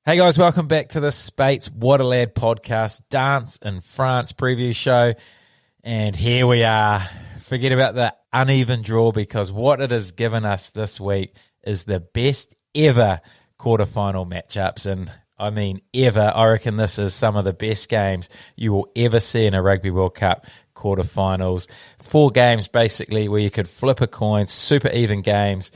Hey guys, welcome back to the Spates What a Lad podcast, Dance in France preview show. And here we are. Forget about the uneven draw because what it has given us this week is the best ever quarterfinal matchups. And I mean ever. I reckon this is some of the best games you will ever see in a Rugby World Cup quarterfinals. 4 games basically where you could flip a coin, super even games,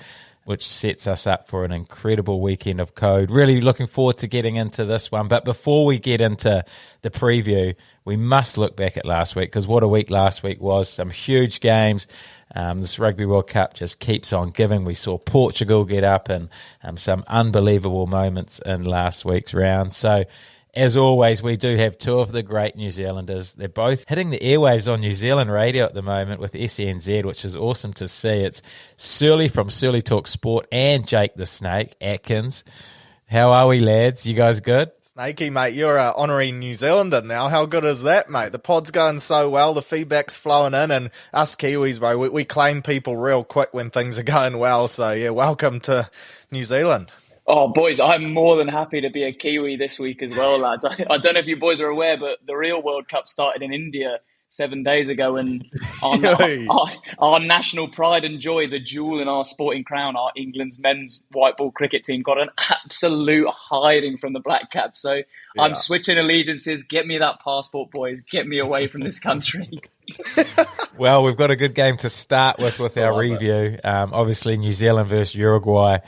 which sets us up for an incredible weekend of code. Really looking forward to getting into this one. But before we get into the preview, we must look back at last week because what a week last week was. Some huge games. This Rugby World Cup just keeps on giving. We saw Portugal get up and some unbelievable moments in last week's round. So, as always, we do have 2 of the great New Zealanders. They're both hitting the airwaves on New Zealand radio at the moment with SNZ, which is awesome to see. It's Surly from Surly Talk Sport and Jake the Snake Atkins. How are we, lads? You guys good? Snakey, mate, you're an honorary New Zealander now. How good is that, mate? The pod's going so well, the feedback's flowing in, and us Kiwis, bro, we claim people real quick when things are going well. So, yeah, welcome to New Zealand. Oh, boys, I'm more than happy to be a Kiwi this week as well, lads. I don't know if you boys are aware, but the real World Cup started in India 7 days ago, and our national pride and joy, the jewel in our sporting crown, our England's men's white ball cricket team, got an absolute hiding from the Black Caps. So yeah. I'm switching allegiances. Get me that passport, boys. Get me away from this country. Well, we've got a good game to start with our review. Obviously, New Zealand versus Uruguay.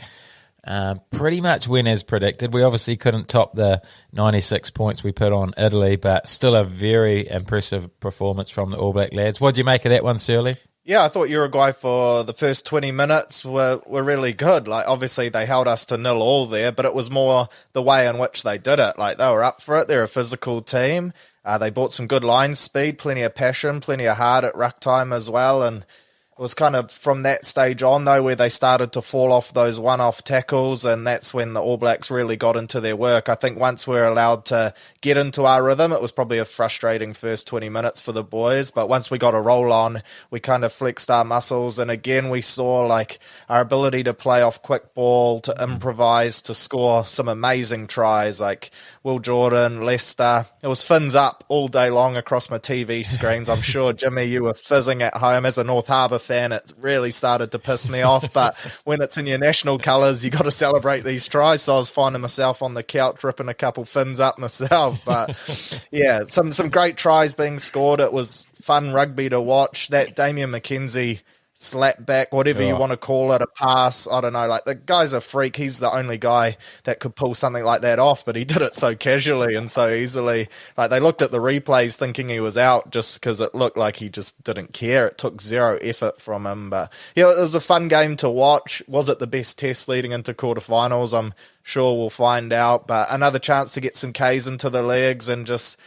Pretty much win as predicted. We obviously couldn't top the 96 points we put on Italy, but still a very impressive performance from the All Black lads. What do you make of that one, Surly? Yeah, I thought Uruguay for the first 20 minutes were really good. Like, obviously they held us to 0-0 there, but it was more the way in which they did it. Like, they were up for it. They're a physical team. They brought some good line speed, plenty of passion, plenty of heart at ruck time as well, and it was kind of from that stage on, though, where they started to fall off those one-off tackles, and that's when the All Blacks really got into their work. I think once we were allowed to get into our rhythm, it was probably a frustrating first 20 minutes for the boys, but once we got a roll on, we kind of flexed our muscles, and again, we saw like our ability to play off quick ball, to improvise, to score some amazing tries, like Will Jordan, Leicester. It was fins up all day long across my TV screens. I'm sure, Jimmy, you were fizzing at home as a North Harbour fan. It really started to piss me off, but when it's in your national colours, you got to celebrate these tries. So I was finding myself on the couch ripping a couple fins up myself. But yeah, some great tries being scored. It was fun rugby to watch. That Damien McKenzie slap back, whatever you want to call it, a pass, I don't know, like the guy's a freak. He's the only guy that could pull something like that off, but he did it so casually and so easily. Like, they looked at the replays thinking he was out just because it looked like he just didn't care. It took zero effort from him, but yeah, it was a fun game to watch. Was it the best test leading into quarterfinals? I'm sure we'll find out, but another chance to get some Ks into the legs and just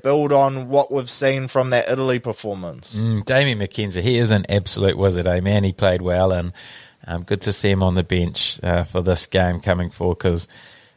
build on what we've seen from that Italy performance. Damien McKenzie, he is an absolute wizard, man. He played well, and good to see him on the bench for this game coming forward, because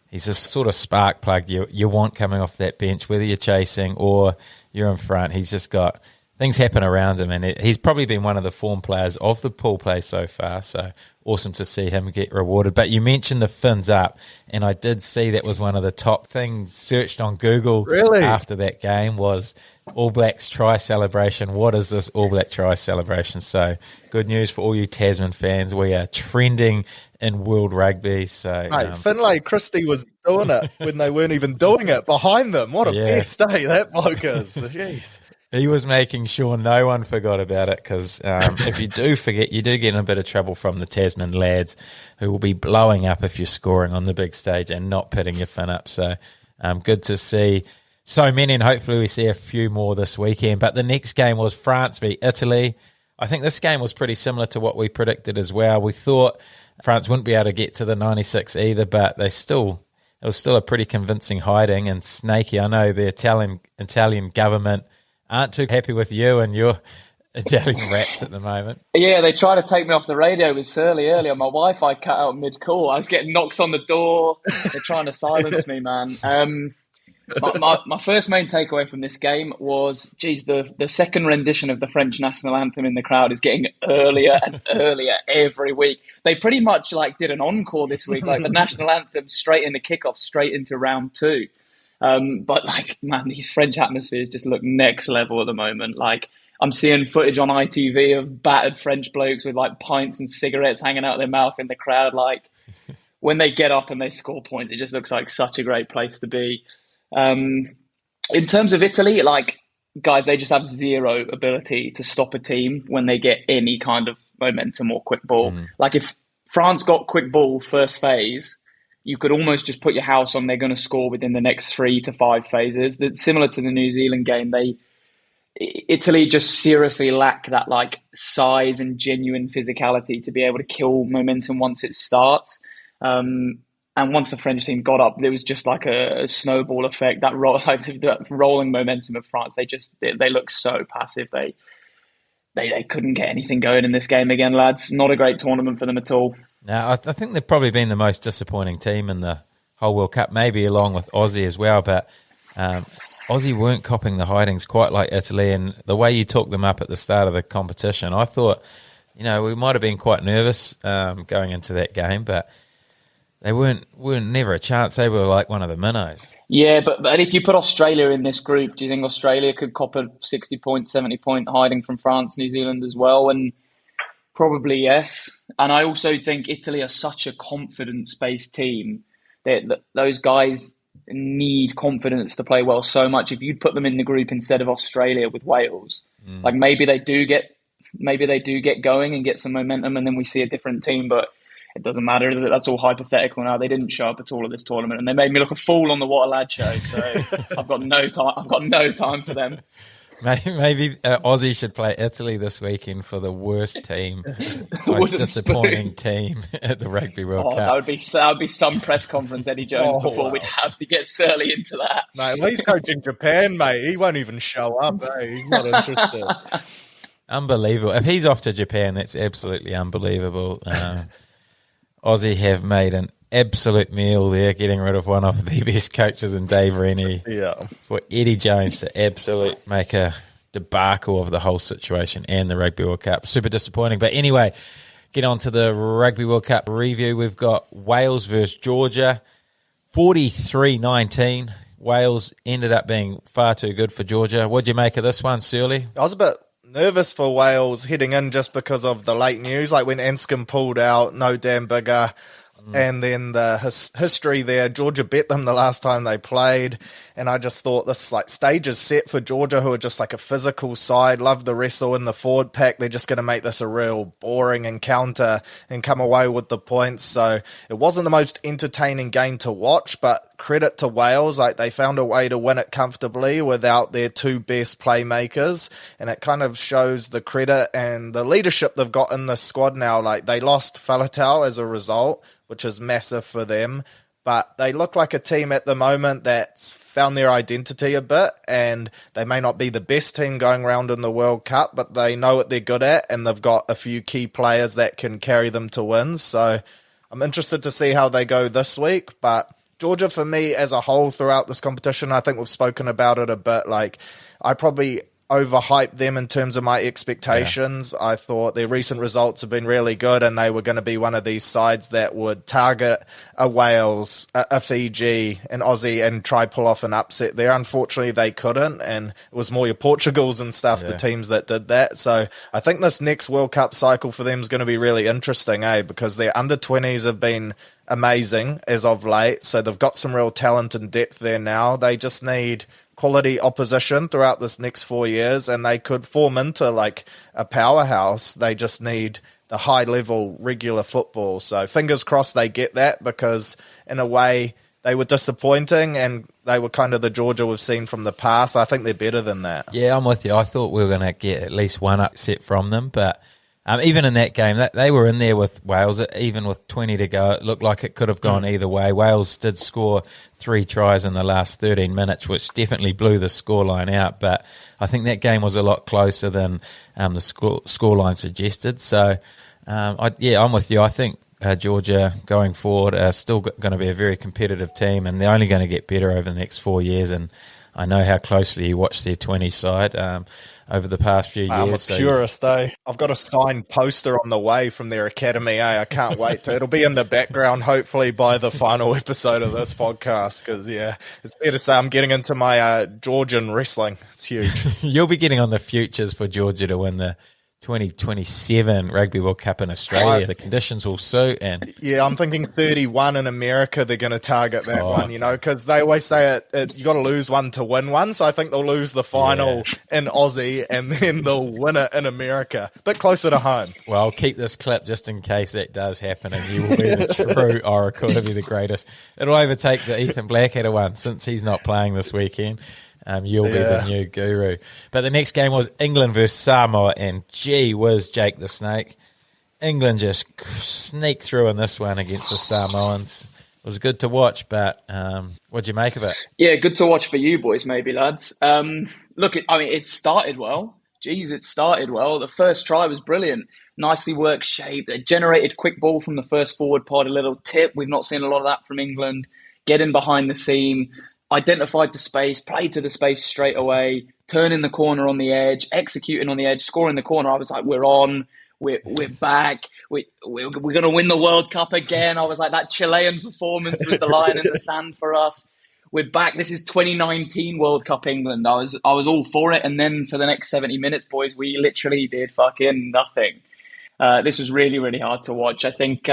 he's a sort of spark plug you want coming off that bench, whether you're chasing or you're in front. He's just got things happen around him, and he's probably been one of the form players of the pool play so far, so awesome to see him get rewarded. But you mentioned the fins up, and I did see that was one of the top things searched on Google after that game was All Blacks try celebration. What is this All Black try celebration? So good news for all you Tasman fans. We are trending in world rugby. So Finlay Christie was doing it when they weren't even doing it behind them. What a best day that bloke is. Jeez. He was making sure no one forgot about it, because if you do forget, you do get in a bit of trouble from the Tasman lads, who will be blowing up if you're scoring on the big stage and not putting your fin up. So good to see so many, and hopefully we see a few more this weekend. But the next game was France v Italy. I think this game was pretty similar to what we predicted as well. We thought France wouldn't be able to get to the 96 either, but it was still a pretty convincing hiding. And Snakey, I know the Italian government aren't too happy with you and your Italian raps at the moment. Yeah, they tried to take me off the radio with Surly earlier. My Wi-Fi cut out mid-call. I was getting knocks on the door. They're trying to silence me, man. My first main takeaway from this game was, geez, the second rendition of the French national anthem in the crowd is getting earlier and earlier every week. They pretty much like did an encore this week, like the national anthem straight into kickoff, straight into round two. But like, man, these French atmospheres just look next level at the moment. Like, I'm seeing footage on ITV of battered French blokes with like pints and cigarettes hanging out of their mouth in the crowd. Like, when they get up and they score points, it just looks like such a great place to be. In terms of Italy, like, guys, they just have zero ability to stop a team when they get any kind of momentum or quick ball. Like, if France got quick ball first phase, you could almost just put your house on they're going to score within the next 3 to 5 phases. That's similar to the New Zealand game. Italy just seriously lack that like size and genuine physicality to be able to kill momentum once it starts. And once the French team got up, there was just like a snowball effect. That rolling momentum of France, they look so passive. They couldn't get anything going in this game again, lads. Not a great tournament for them at all. Now, I think they've probably been the most disappointing team in the whole World Cup, maybe along with Aussie as well. But Aussie weren't copping the hidings quite like Italy, and the way you talked them up at the start of the competition, I thought, we might have been quite nervous going into that game, but they weren't never a chance. They were like one of the minnows. Yeah, but if you put Australia in this group, do you think Australia could cop a 60-point, 70-point hiding from France, New Zealand as well? And probably yes. And I also think Italy are such a confidence-based team that those guys need confidence to play well so much. If you'd put them in the group instead of Australia with Wales, like maybe they do get going and get some momentum, and then we see a different team. But it doesn't matter. That's all hypothetical now. They didn't show up at all at this tournament, and they made me look a fool on the What a Lad show. So I've got no time for them. Maybe Aussie should play Italy this weekend for the worst team, most disappointing team at the Rugby World Cup. That would be some press conference, Eddie Jones, before we'd have to get Surly into that. Mate, he's coaching Japan, mate. He won't even show up. He's not interested. Unbelievable. If he's off to Japan, it's absolutely unbelievable. Aussie have made an absolute meal there, getting rid of one of the best coaches in Dave Rennie. Yeah. For Eddie Jones to absolutely make a debacle of the whole situation and the Rugby World Cup. Super disappointing. But anyway, get on to the Rugby World Cup review. We've got Wales versus Georgia, 43-19. Wales ended up being far too good for Georgia. What'd you make of this one, Surly? I was a bit nervous for Wales heading in just because of the late news, like when Anscombe pulled out, no Dan Biggar. And then the history there, Georgia bet them the last time they played. And I just thought this like stage is set for Georgia, who are just like a physical side, love the wrestle in the forward pack. They're just going to make this a real boring encounter and come away with the points. So it wasn't the most entertaining game to watch, but credit to Wales. Like they found a way to win it comfortably without their two best playmakers. And it kind of shows the credit and the leadership they've got in the squad now. Like they lost Faletau as a result, which is massive for them. But they look like a team at the moment that's found their identity a bit, and they may not be the best team going around in the World Cup, but they know what they're good at, and they've got a few key players that can carry them to wins. So I'm interested to see how they go this week. But Georgia, for me, as a whole throughout this competition, I think we've spoken about it a bit. Like I probably overhyped them in terms of my expectations. Yeah. I thought their recent results have been really good, and they were going to be one of these sides that would target a Wales, a Fiji, an Aussie, and try pull off an upset there. Unfortunately, they couldn't, and it was more your Portugals and stuff, the teams that did that. So I think this next World Cup cycle for them is going to be really interesting, because their under-20s have been amazing as of late. So they've got some real talent and depth there now. They just need quality opposition throughout this next 4 years, and they could form into like a powerhouse. They just need the high level regular football. So fingers crossed they get that, because in a way they were disappointing and they were kind of the Georgia we've seen from the past. I think they're better than that. Yeah, I'm with you. I thought we were going to get at least one upset from them, but even in that game, they were in there with Wales, even with 20 to go. It looked like it could have gone either way. Wales did score 3 tries in the last 13 minutes, which definitely blew the scoreline out. But I think that game was a lot closer than the scoreline suggested. So, I'm with you. I think Georgia going forward are still going to be a very competitive team, and they're only going to get better over the next 4 years. And I know how closely you watch their 20 side over the past few years. I'm a purist, eh? I've got a signed poster on the way from their academy, I can't wait to. It'll be in the background, hopefully, by the final episode of this podcast, because, it's fair to say I'm getting into my Georgian wrestling. It's huge. You'll be getting on the futures for Georgia to win the 2027 Rugby World Cup in Australia. The conditions will suit. And yeah, I'm thinking 31 in America, they're going to target that one, because they always say you got to lose one to win one. So I think they'll lose the final in Aussie and then they'll win it in America. A bit closer to home. Well, I'll keep this clip just in case that does happen, and you will be the true oracle. It'll be the greatest. It'll overtake the Ethan Blackadder one since he's not playing this weekend. You'll be the new guru. But the next game was England versus Samoa, and gee whiz, Jake the Snake. England just sneaked through in this one against the Samoans. It was good to watch, but what'd you make of it? Yeah, good to watch for you boys, maybe, lads. It started well. Jeez, it started well. The first try was brilliant. Nicely worked shape. They generated quick ball from the first forward pod, a little tip. We've not seen a lot of that from England. Getting behind the seam. Identified the space, played to the space straight away, turning the corner on the edge, executing on the edge, scoring the corner. I was like, we're on, we're back, we're going to win the World Cup again. I was like, that Chilean performance with the lion in the sand for us. We're back. This is 2019 World Cup England. I was all for it. And then for the next 70 minutes, boys, we literally did fucking nothing. This was really, really hard to watch. I think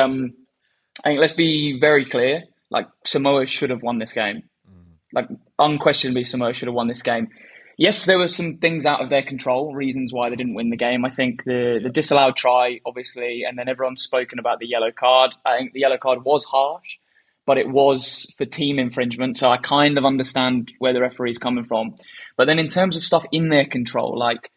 let's be very clear. Like, Samoa should have won this game. Like, unquestionably, Samoa should have won this game. Yes, there were some things out of their control, reasons why they didn't win the game. I think the disallowed try, obviously, and then everyone's spoken about the yellow card. I think the yellow card was harsh, but it was for team infringement, so I kind of understand where the referee's coming from. But then in terms of stuff in their control, like,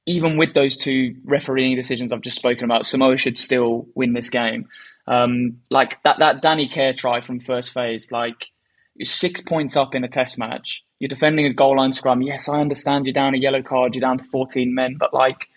even with those two refereeing decisions I've just spoken about, Samoa should still win this game. Like, that Danny Kerr try from first phase, like, you're 6 points up in a test match. You're defending a goal line scrum. Yes, I understand you're down a yellow card. You're down to 14 men. But, like,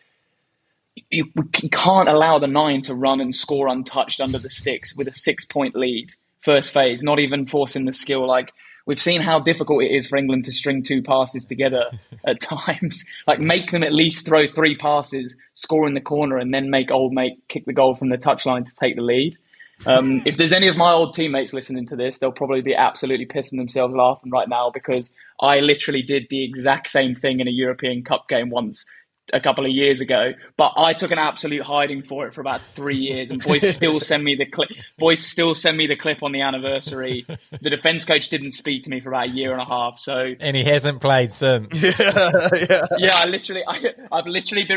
you can't allow the 9 to run and score untouched under the sticks with a 6 point lead. First phase, not even forcing the skill. Like, we've seen how difficult it is for England to string 2 passes together at times. Like, make them at least throw 3 passes, score in the corner, and then make old mate kick the goal from the touchline to take the lead. If there's any of my old teammates listening to this, they'll probably be absolutely pissing themselves laughing right now, because I literally did the exact same thing in a European Cup game once a couple of years ago, but I took an absolute hiding for it for about 3 years, and boys still send me the clip. Boys still send me the clip on the anniversary. The defence coach didn't speak to me for about a year and a half. So, and he hasn't played since. Yeah.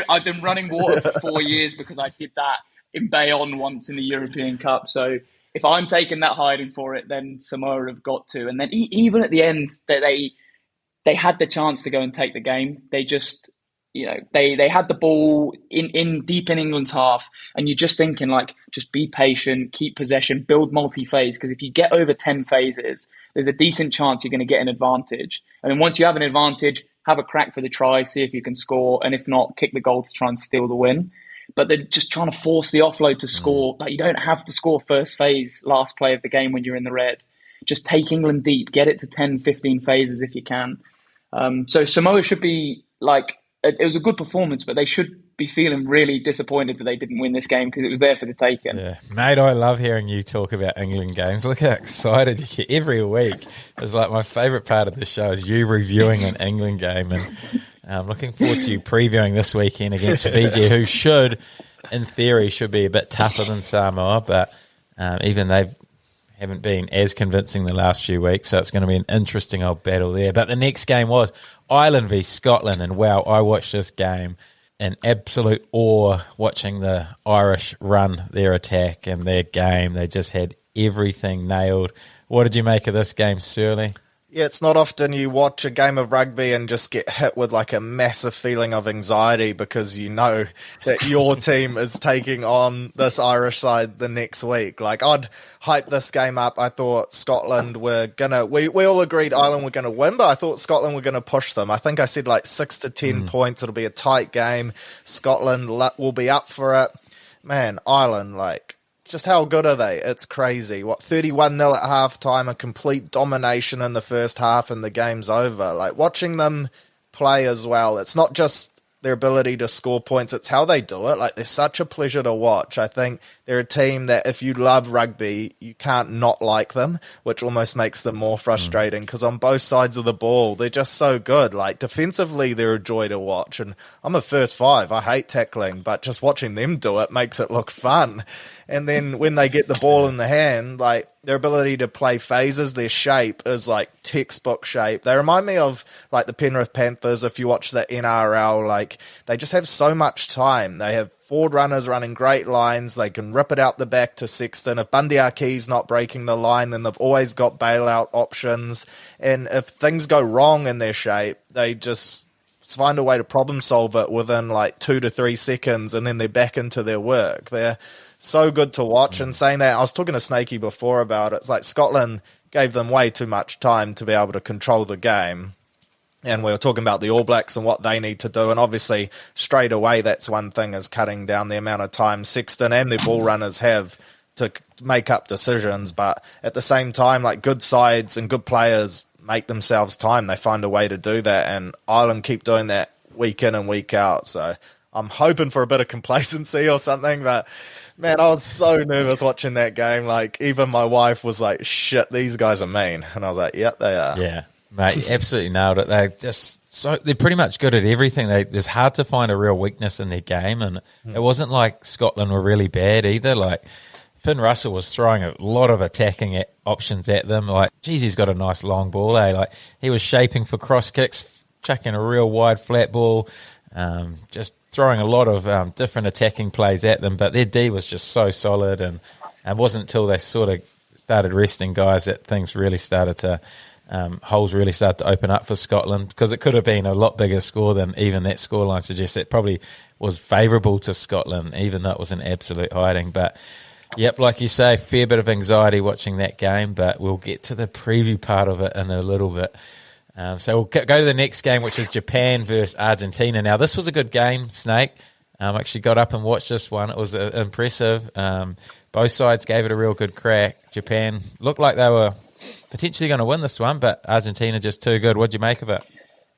I've been running water for 4 years because I did that in Bayonne once in the European Cup. So if I'm taking that hiding for it, then Samoa have got to. And then even at the end, that they had the chance to go and take the game. They just, they had the ball in deep in England's half, and you're just thinking, like, just be patient, keep possession, build multi-phase, because if you get over 10 phases, there's a decent chance you're going to get an advantage. And then once you have an advantage, have a crack for the try, see if you can score, and if not, kick the goal to try and steal the win. But they're just trying to force the offload to score. Like, you don't have to score first phase, last play of the game when you're in the red. Just take England deep, get it to 10, 15 phases if you can. So Samoa should be, like, it was a good performance, but they should be feeling really disappointed that they didn't win this game, because it was there for the taking. Yeah, mate, I love hearing you talk about England games. Look how excited you get every week. It's like my favourite part of the show is you reviewing an England game, and I'm looking forward to you previewing this weekend against Fiji, who in theory, should be a bit tougher than Samoa, but even they haven't been as convincing the last few weeks, so it's going to be an interesting old battle there. But the next game was Ireland v Scotland, and wow, I watched this game in absolute awe, watching the Irish run their attack and their game. They just had everything nailed. What did you make of this game, Surly? Yeah, it's not often you watch a game of rugby and just get hit with like a massive feeling of anxiety, because you know that your team is taking on this Irish side the next week. Like, I'd hype this game up. I thought Scotland were gonna, we all agreed Ireland were gonna win, but I thought Scotland were gonna push them. I think I said like 6 to 10 points. It'll be a tight game. Scotland will be up for it. Man, Ireland, like, just how good are they? It's crazy. 31-0 at halftime, a complete domination in the first half, and the game's over. Like, watching them play as well, it's not just their ability to score points, it's how they do it. Like, they're such a pleasure to watch. I think they're a team that if you love rugby, you can't not like them, which almost makes them more frustrating because on both sides of the ball, they're just so good. Like, defensively, they're a joy to watch. And I'm a first five. I hate tackling, but just watching them do it makes it look fun. And then when they get the ball in the hand, like, their ability to play phases, their shape is like textbook shape. They remind me of like the Penrith Panthers. If you watch the NRL, like, they just have so much time. They have forward runners running great lines. They can rip it out the back to Sexton. If Bundy Aki's not breaking the line, then they've always got bailout options. And if things go wrong in their shape, they just find a way to problem solve it within like 2 to 3 seconds, and then they're back into their work. They're so good to watch. And saying that, I was talking to Snakey before about it. It's like Scotland gave them way too much time to be able to control the game. And we were talking about the All Blacks and what they need to do. And obviously, straight away, that's one thing, is cutting down the amount of time Sexton and their ball runners have to make up decisions. But at the same time, like, good sides and good players make themselves time. They find a way to do that. And Ireland keep doing that week in and week out. So I'm hoping for a bit of complacency or something. But, man, I was so nervous watching that game. Like, even my wife was like, shit, these guys are mean. And I was like, yep, they are. Yeah. Mate, absolutely nailed it. They're pretty much good at everything. It's hard to find a real weakness in their game, and it wasn't like Scotland were really bad either. Like, Finn Russell was throwing a lot of attacking options at them. Like, geez, he's got a nice long ball. Like, he was shaping for cross kicks, chucking a real wide flat ball, just throwing a lot of different attacking plays at them. But their D was just so solid, and it wasn't until they sort of started resting guys that things really started to. Holes really started to open up for Scotland, because it could have been a lot bigger score than even that scoreline suggests. It probably was favourable to Scotland, even though it was an absolute hiding. But, yep, like you say, fair bit of anxiety watching that game, but we'll get to the preview part of it in a little bit. So we'll go to the next game, which is Japan versus Argentina. Now, this was a good game, Snake. Actually got up and watched this one. It was impressive. Both sides gave it a real good crack. Japan looked like they were potentially going to win this one, but Argentina just too good. What'd you make of it?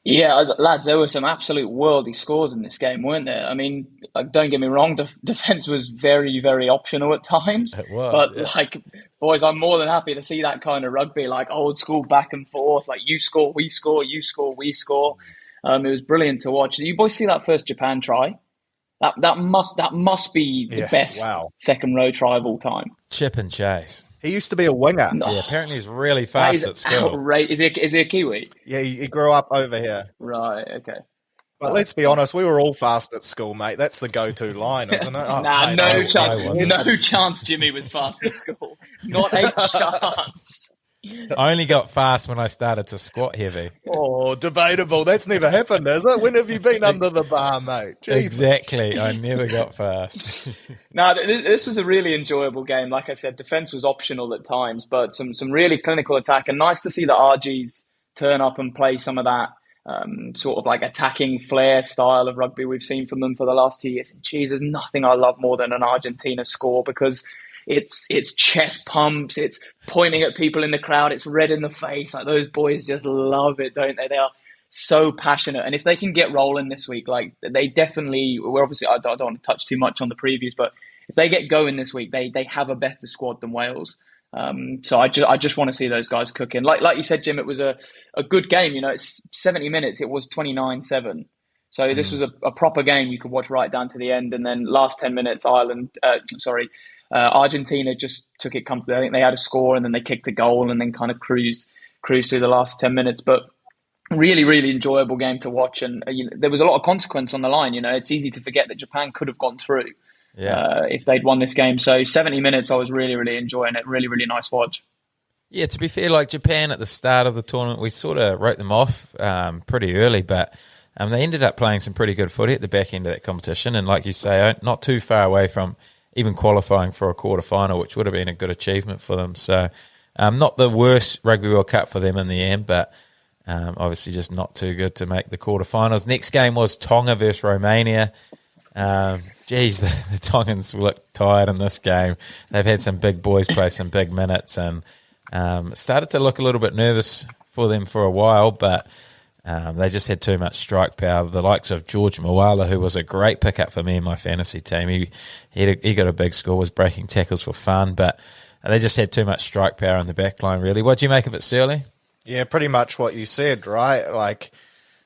Yeah, lads, there were some absolute worldy scores in this game, weren't there? I mean, like, don't get me wrong, defence was very, very optional at times. It was, but, yeah. like, boys, I'm more than happy to see that kind of rugby, like old school back and forth, like you score, we score, you score, we score. It was brilliant to watch. Did you boys see that first Japan try? That must be the best second row try of all time. Chip and chase. He used to be a winger. Yeah, apparently he's really fast at school. Is he a Kiwi? Yeah, he grew up over here. Right, okay. But let's be honest, we were all fast at school, mate. That's the go-to line, isn't it? Oh, nah, mate, no chance. No chance Jimmy was fast at school. Not a chance. I only got fast when I started to squat heavy. Oh, debatable. That's never happened, has it? When have you been under the bar, mate? Jeepers. Exactly. I never got fast. No, this was a really enjoyable game. Like I said, defence was optional at times, but some really clinical attack. And nice to see the RGs turn up and play some of that sort of like attacking flair style of rugby we've seen from them for the last 2 years. And geez, there's nothing I love more than an Argentina score, because it's chest pumps, it's pointing at people in the crowd, it's red in the face. Like, those boys just love it, don't they? They are so passionate. And if they can get rolling this week, like, they definitely, we're obviously, I don't want to touch too much on the previews, but if they get going this week, they have a better squad than Wales. So I just want to see those guys cooking. Like you said, Jim, it was a good game. You know, it's 70 minutes. It was 29-7. So this was a proper game you could watch right down to the end. And then last 10 minutes, Argentina just took it comfortably. I think they had a score and then they kicked a goal and then kind of cruised through the last 10 minutes. But really, really enjoyable game to watch. And there was a lot of consequence on the line. You know, it's easy to forget that Japan could have gone through if they'd won this game. So 70 minutes, I was really, really enjoying it. Really, really nice watch. Yeah, to be fair, like Japan at the start of the tournament, we sort of wrote them off pretty early, but they ended up playing some pretty good footy at the back end of that competition. And like you say, not too far away from even qualifying for a quarterfinal, which would have been a good achievement for them. So not the worst Rugby World Cup for them in the end, but obviously just not too good to make the quarterfinals. Next game was Tonga versus Romania. geez, the Tongans look tired in this game. They've had some big boys play some big minutes, and it started to look a little bit nervous for them for a while, but they just had too much strike power. The likes of George Moala, who was a great pickup for me in my fantasy team, he got a big score, was breaking tackles for fun, but they just had too much strike power in the back line, really. What do you make of it, Surly? Yeah, pretty much what you said, right? Like,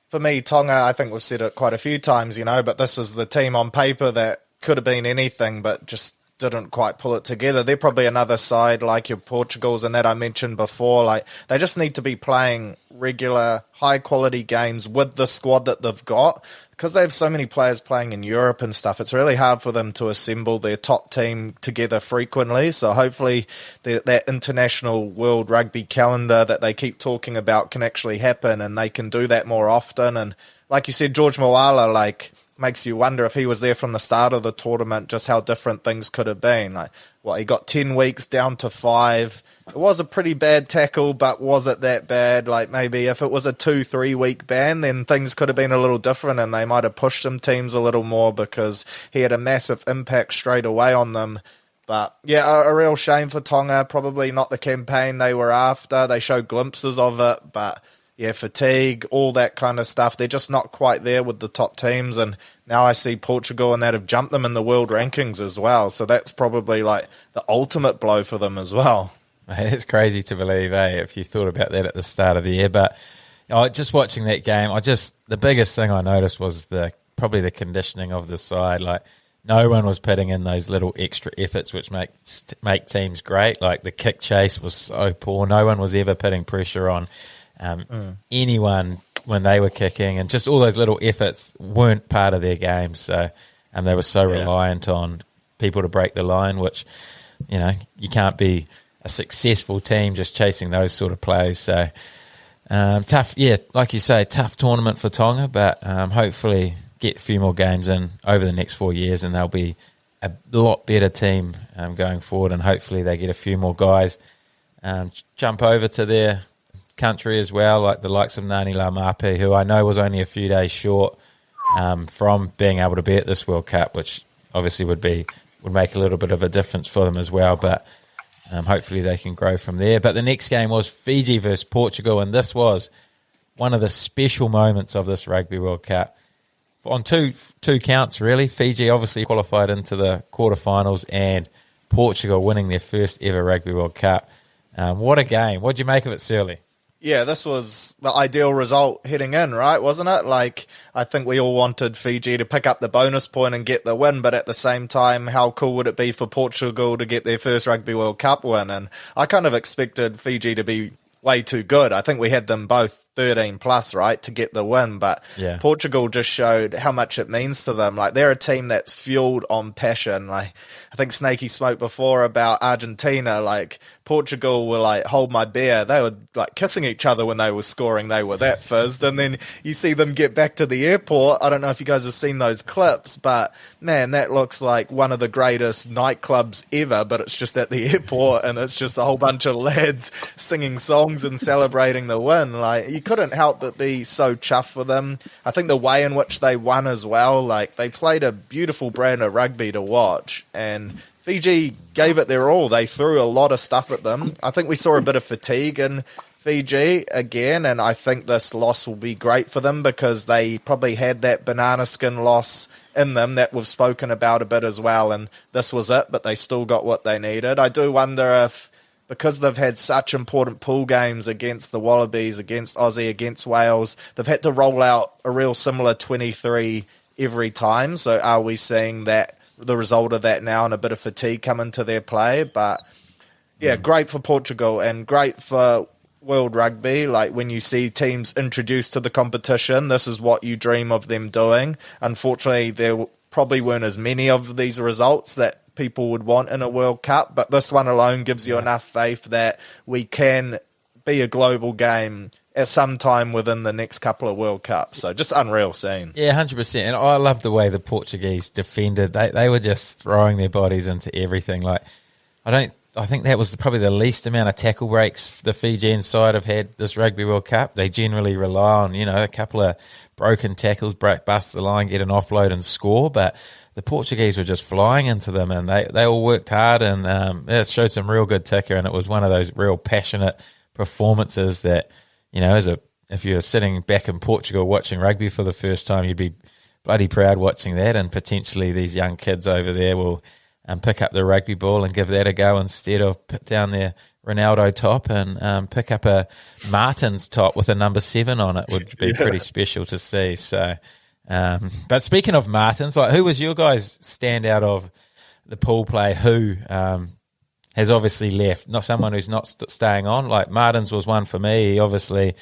for me, Tonga, I think we've said it quite a few times, but this is the team on paper that could have been anything, but just didn't quite pull it together. They're probably another side like your Portugals and that I mentioned before. Like, they just need to be playing regular, high-quality games with the squad that they've got. Because they have so many players playing in Europe and stuff, it's really hard for them to assemble their top team together frequently. So hopefully that international world rugby calendar that they keep talking about can actually happen, and they can do that more often. And like you said, George Moala, makes you wonder if he was there from the start of the tournament, just how different things could have been. He got 10 weeks down to 5. It was a pretty bad tackle, but was it that bad? Maybe if it was a 2-3 week ban, then things could have been a little different and they might have pushed some teams a little more because he had a massive impact straight away on them. But yeah, a real shame for Tonga. Probably not the campaign they were after. They showed glimpses of it, but yeah, fatigue, all that kind of stuff. They're just not quite there with the top teams. And now I see Portugal and that have jumped them in the world rankings as well. So that's probably the ultimate blow for them as well. It's crazy to believe, if you thought about that at the start of the year. But just watching that game, the biggest thing I noticed was probably the conditioning of the side. No one was putting in those little extra efforts which make teams great. The kick chase was so poor. No one was ever putting pressure on anyone when they were kicking, and just all those little efforts weren't part of their game. So they were so reliant on people to break the line, which, you can't be a successful team just chasing those sort of plays. So tough, like you say, tough tournament for Tonga, but hopefully get a few more games in over the next 4 years, and they'll be a lot better team going forward, and hopefully they get a few more guys jump over to their country as well, like the likes of Nani Laumape, who I know was only a few days short from being able to be at this World Cup, which obviously would make a little bit of a difference for them as well, but hopefully they can grow from there. But the next game was Fiji versus Portugal, and this was one of the special moments of this Rugby World Cup on two counts, really. Fiji obviously qualified into the quarterfinals, and Portugal winning their first ever Rugby World Cup. What a game. What did you make of it, Surly? Yeah, this was the ideal result heading in, right? Wasn't it? I think we all wanted Fiji to pick up the bonus point and get the win, but at the same time, how cool would it be for Portugal to get their first Rugby World Cup win? And I kind of expected Fiji to be way too good. I think we had them both 13 plus, right, to get the win, but Portugal just showed how much it means to them. They're a team that's fueled on passion. I think Snakey spoke before about Argentina. Portugal were hold my beer. They were kissing each other when they were scoring. They were that fizzed. And then you see them get back to the airport. I don't know if you guys have seen those clips, but man, that looks like one of the greatest nightclubs ever, but it's just at the airport, and it's just a whole bunch of lads singing songs and celebrating the win. You couldn't help but be so chuffed for them. I think the way in which they won as well, they played a beautiful brand of rugby to watch, and Fiji gave it their all. They threw a lot of stuff at them. I think we saw a bit of fatigue in Fiji again, and I think this loss will be great for them because they probably had that banana skin loss in them that we've spoken about a bit as well, and this was it, but they still got what they needed. I do wonder if, because they've had such important pool games against the Wallabies, against Aussie, against Wales, they've had to roll out a real similar 23 every time. So are we seeing the result of that now and a bit of fatigue come into their play? But yeah, great for Portugal and great for World Rugby. When you see teams introduced to the competition, this is what you dream of them doing. Unfortunately, there probably weren't as many of these results that people would want in a World Cup, but this one alone gives you enough faith that we can be a global game at some time within the next couple of World Cups. So just unreal scenes. Yeah, 100%. And I love the way the Portuguese defended. They were just throwing their bodies into everything. I I think that was probably the least amount of tackle breaks the Fijian side have had this Rugby World Cup. They generally rely on, a couple of broken tackles, bust the line, get an offload and score. But the Portuguese were just flying into them, and they all worked hard, and it showed some real good ticker, and it was one of those real passionate performances that, if you're sitting back in Portugal watching rugby for the first time, you'd be bloody proud watching that, and potentially these young kids over there will pick up the rugby ball and give that a go instead of put down their Ronaldo top and pick up a Martins top with a number 7 on it would be pretty special to see. So, but speaking of Martins, who was your guys' standout of the pool play? Who has obviously left? Not someone who's not staying on. Like Martins was one for me. He obviously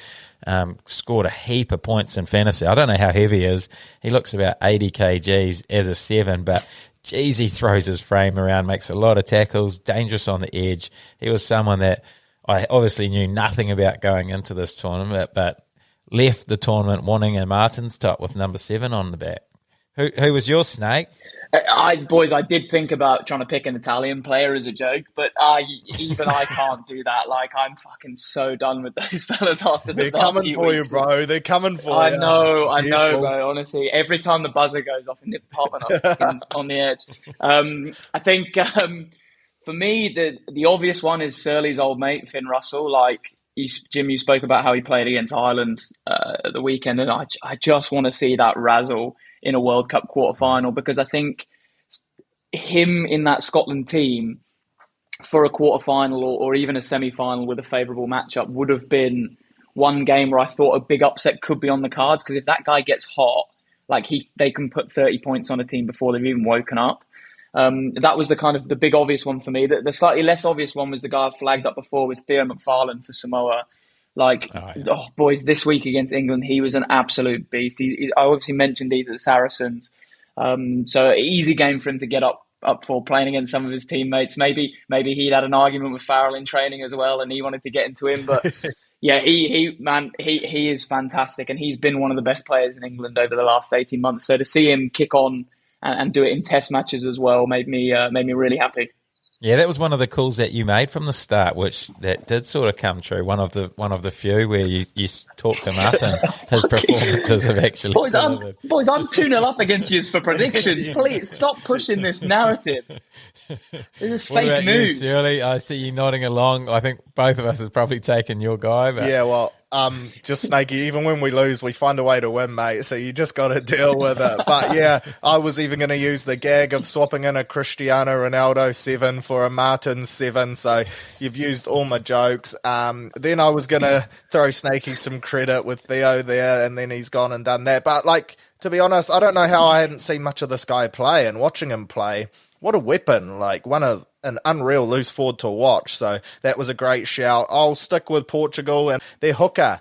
scored a heap of points in fantasy. I don't know how heavy he is. He looks about 80 kgs as a 7, but geez, he throws his frame around, makes a lot of tackles, dangerous on the edge. He was someone that I obviously knew nothing about going into this tournament, but left the tournament wanting a Martins top with number 7 on the back. Who was your snake? I did think about trying to pick an Italian player as a joke, but even I can't do that. Like, I'm fucking so done with those fellas after the They're coming for you, bro. They're coming for you. I know, bro. Honestly, every time the buzzer goes off in the department, I'm fucking on the edge. I think for me, the obvious one is Surly's old mate, Finn Russell. Like, Jim, you spoke about how he played against Ireland at the weekend, and I just want to see that razzle in a World Cup quarterfinal, because I think him in that Scotland team for a quarterfinal or even a semi-final with a favourable matchup would have been one game where I thought a big upset could be on the cards, because if that guy gets hot, they can put 30 points on a team before they've even woken up. That was the big obvious one for me. The slightly less obvious one was the guy I flagged up before, was Theo McFarlane for Samoa. Boys, this week against England, he was an absolute beast. I obviously mentioned these at the Saracens. So easy game for him to get up for, playing against some of his teammates. Maybe he'd had an argument with Farrell in training as well, and he wanted to get into him. But yeah, he is fantastic, and he's been one of the best players in England over the last 18 months. So to see him kick on and do it in test matches as well made me really happy. Yeah, that was one of the calls that you made from the start, which that did sort of come true. One of the few where you talked him up, and his performances have actually delivered. I'm 2-0 up against you for predictions. Please stop pushing this narrative. This is fake news. You, Shirley? I see you nodding along. I think both of us have probably taken your guy. But... Yeah, well, just Snakey, even when we lose, we find a way to win, mate. So you just got to deal with it. But yeah, I was even going to use the gag of swapping in a Cristiano Ronaldo 7 for a Martins 7. So you've used all my jokes. Then I was going to throw Snakey some credit with Theo there, and then he's gone and done that. But to be honest, I don't know how I hadn't seen much of this guy play, and watching him play, what a weapon, an unreal loose forward to watch. So that was a great shout. I'll stick with Portugal and their hooker.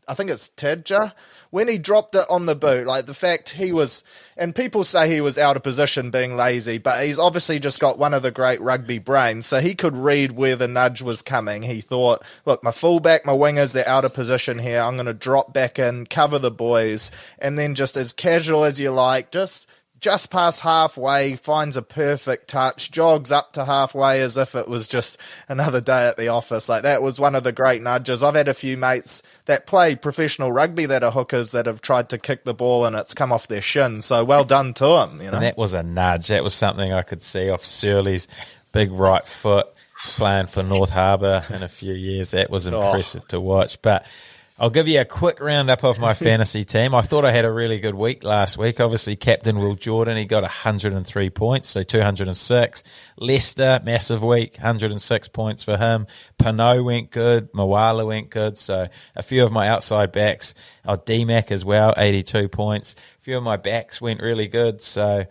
I think it's Tadja. When he dropped it on the boot, the fact he was, and people say he was out of position being lazy, but he's obviously just got one of the great rugby brains. So he could read where the nudge was coming. He thought, look, my fullback, my wingers, they're out of position here. I'm going to drop back in, cover the boys, and then just as casual as you like, just past halfway, finds a perfect touch, jogs up to halfway as if it was just another day at the office. That was one of the great nudges. I've had a few mates that play professional rugby that are hookers that have tried to kick the ball and it's come off their shin. So well done to them. And that was a nudge. That was something I could see off Surly's big right foot playing for North Harbour in a few years. That was impressive to watch. But I'll give you a quick roundup of my fantasy team. I thought I had a really good week last week. Obviously, Captain Will Jordan, he got 103 points, so 206. Leicester, massive week, 106 points for him. Pinot went good. Moala went good. So a few of my outside backs. D-Mac as well, 82 points. A few of my backs went really good. So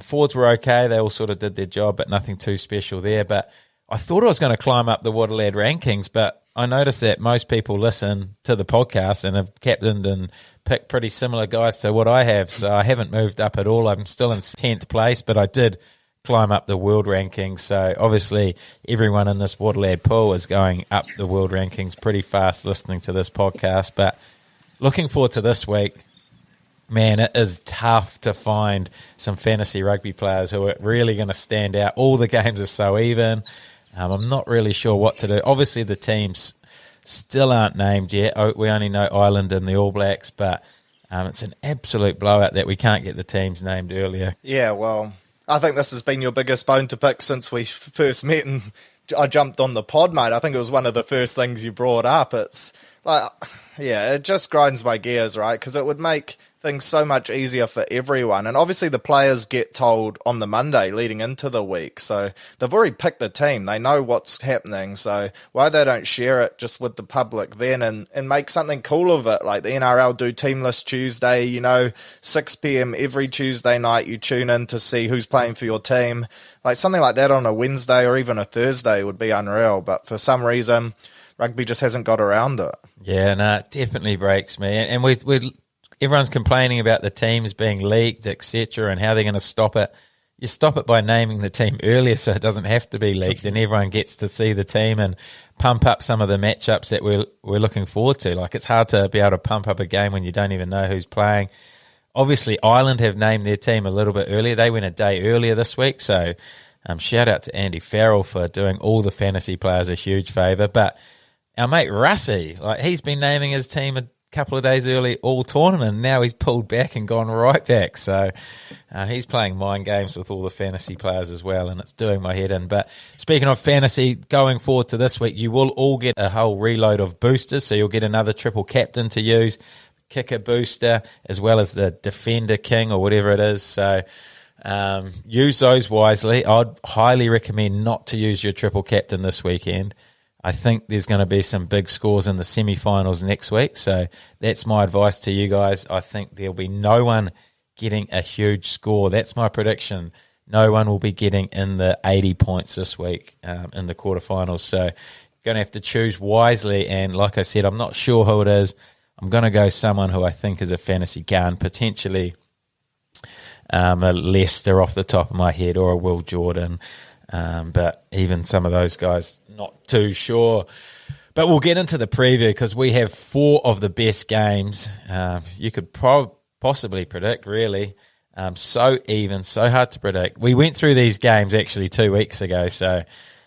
forwards were okay. They all sort of did their job, but nothing too special there. But I thought I was going to climb up the Waterlad rankings, but I noticed that most people listen to the podcast and have captained and picked pretty similar guys to what I have, so I haven't moved up at all. I'm still in 10th place, but I did climb up the world rankings, so obviously everyone in this Waterlad pool is going up the world rankings pretty fast listening to this podcast. But looking forward to this week. Man, it is tough to find some fantasy rugby players who are really going to stand out. All the games are so even. I'm not really sure what to do. Obviously, the teams still aren't named yet. We only know Ireland and the All Blacks, but it's an absolute blowout that we can't get the teams named earlier. Yeah, well, I think this has been your biggest bone to pick since we first met and I jumped on the pod, mate. I think it was one of the first things you brought up. It's like, yeah, it just grinds my gears, right? Because it would make things so much easier for everyone. And obviously the players get told on the Monday leading into the week. So they've already picked the team. They know what's happening. So why they don't share it just with the public then and make something cool of it? Like the NRL do Teamless Tuesday, 6 p.m. every Tuesday night you tune in to see who's playing for your team. Like something like that on a Wednesday or even a Thursday would be unreal. But for some reason, rugby just hasn't got around it. Yeah, no, it definitely breaks me. And everyone's complaining about the teams being leaked, etc., and how they're going to stop it. You stop it by naming the team earlier so it doesn't have to be leaked and everyone gets to see the team and pump up some of the matchups that we're looking forward to. Like, it's hard to be able to pump up a game when you don't even know who's playing. Obviously, Ireland have named their team a little bit earlier. They went a day earlier this week, so shout out to Andy Farrell for doing all the fantasy players a huge favour. But our mate Russie, he's been naming his team a couple of days early all tournament, and now he's pulled back and gone right back. So he's playing mind games with all the fantasy players as well, and it's doing my head in. But speaking of fantasy, going forward to this week, you will all get a whole reload of boosters, so you'll get another triple captain to use, kicker booster, as well as the defender king or whatever it is. So use those wisely. I'd highly recommend not to use your triple captain this weekend. I think there's going to be some big scores in the semi-finals next week, so that's my advice to you guys. I think there'll be no one getting a huge score. That's my prediction. No one will be getting in the 80 points this week in the quarterfinals, so you're going to have to choose wisely, and like I said, I'm not sure who it is. I'm going to go someone who I think is a fantasy gun, potentially a Leicester off the top of my head or a Will Jordan. But even some of those guys, not too sure. But we'll get into the preview because we have 4 of the best games you could possibly predict, really. So even, so hard to predict. We went through these games actually 2 weeks ago, so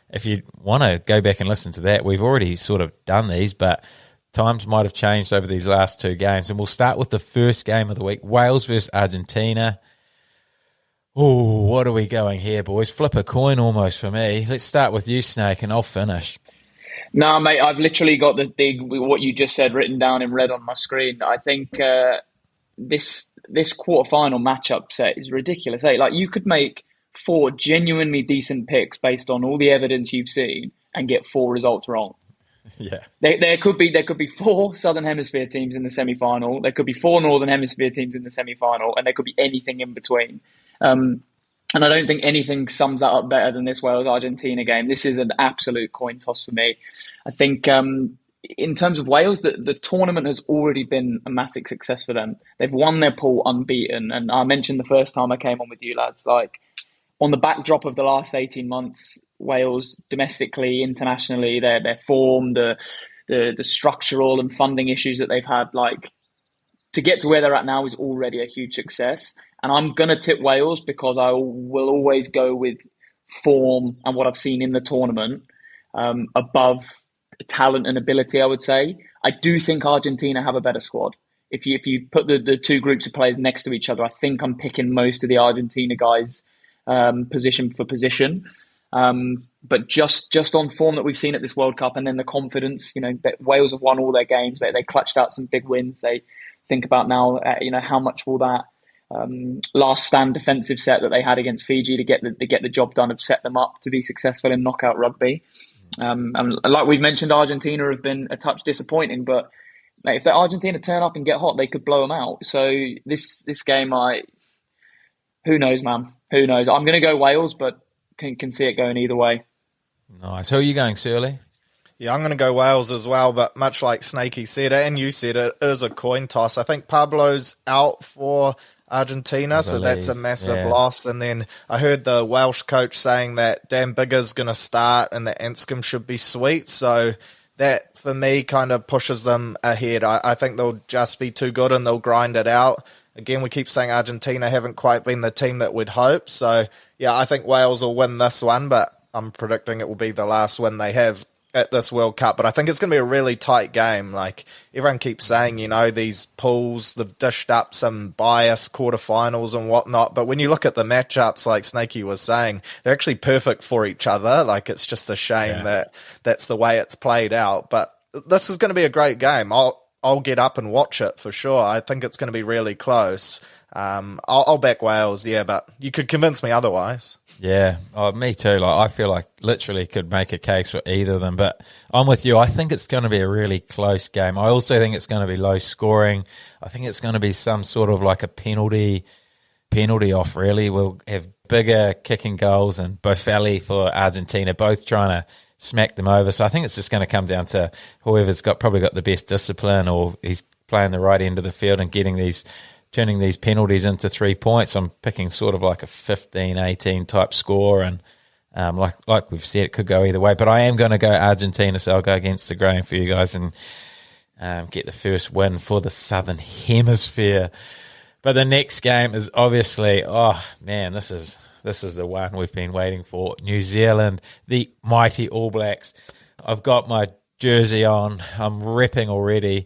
if you want to go back and listen to that, we've already sort of done these, but times might have changed over these last 2 games. And we'll start with the first game of the week, Wales versus Argentina. Oh, what are we going here, boys? Flip a coin almost for me. Let's start with you, Snake, and I'll finish. No, mate, I've literally got what you just said written down in red on my screen. I think this quarterfinal matchup set is ridiculous. Like, you could make 4 genuinely decent picks based on all the evidence you've seen and get 4 results wrong. Yeah, there could be 4 Southern Hemisphere teams in the semi-final. There could be 4 Northern Hemisphere teams in the semi-final, and there could be anything in between. And I don't think anything sums that up better than this Wales-Argentina game. This is an absolute coin toss for me. I think in terms of Wales, the tournament has already been a massive success for them. They've won their pool unbeaten. And I mentioned the first time I came on with you lads, like on the backdrop of the last 18 months, Wales domestically, internationally, their form, the structural and funding issues that they've had, like to get to where they're at now is already a huge success. And I'm going to tip Wales because I will always go with form and what I've seen in the tournament above talent and ability, I would say. I do think Argentina have a better squad. If you put the 2 groups of players next to each other, I think I'm picking most of the Argentina guys position for position. But just on form that we've seen at this World Cup and then the confidence, that Wales have won all their games. They clutched out some big wins. They think about now, how much will that last stand defensive set that they had against Fiji to get the job done have set them up to be successful in knockout rugby. And like we've mentioned, Argentina have been a touch disappointing, but if the Argentina turn up and get hot, they could blow them out. So this game, who knows, man? Who knows? I'm going to go Wales, but can see it going either way. Nice. Who are you going, Surly? Yeah, I'm going to go Wales as well, but much like Snakey said, and you said, it is a coin toss. I think Pablo's out for Argentina, so that's a massive loss. And then I heard the Welsh coach saying that Dan Biggar's going to start and that Anscombe should be sweet. So that, for me, kind of pushes them ahead. I think they'll just be too good and they'll grind it out. Again, we keep saying Argentina haven't quite been the team that we'd hope. So, yeah, I think Wales will win this one, but I'm predicting it will be the last win they have at this World Cup, but I think it's going to be a really tight game. Like everyone keeps saying, these pools, they've dished up some bias quarterfinals and whatnot, but when you look at the matchups, like Snakey was saying, they're actually perfect for each other. Like it's just a shame that that's the way it's played out, but this is going to be a great game. I'll get up and watch it for sure. I think it's going to be really close. I'll back Wales, but you could convince me otherwise. Yeah, me too. Like I feel like literally could make a case for either of them, but I'm with you. I think it's going to be a really close game. I also think it's going to be low scoring. I think it's going to be some sort of like a penalty off, really. We'll have bigger kicking goals and Boffelli for Argentina, both trying to smack them over. So I think it's just going to come down to whoever's probably got the best discipline, or he's playing the right end of the field and turning these penalties into 3 points. I'm picking sort of like a 15-18 type score, and like we've said, it could go either way. But I am going to go Argentina, so I'll go against the grain for you guys and get the first win for the Southern Hemisphere. But the next game is obviously, this is the one we've been waiting for. New Zealand, the mighty All Blacks. I've got my jersey on. I'm repping already.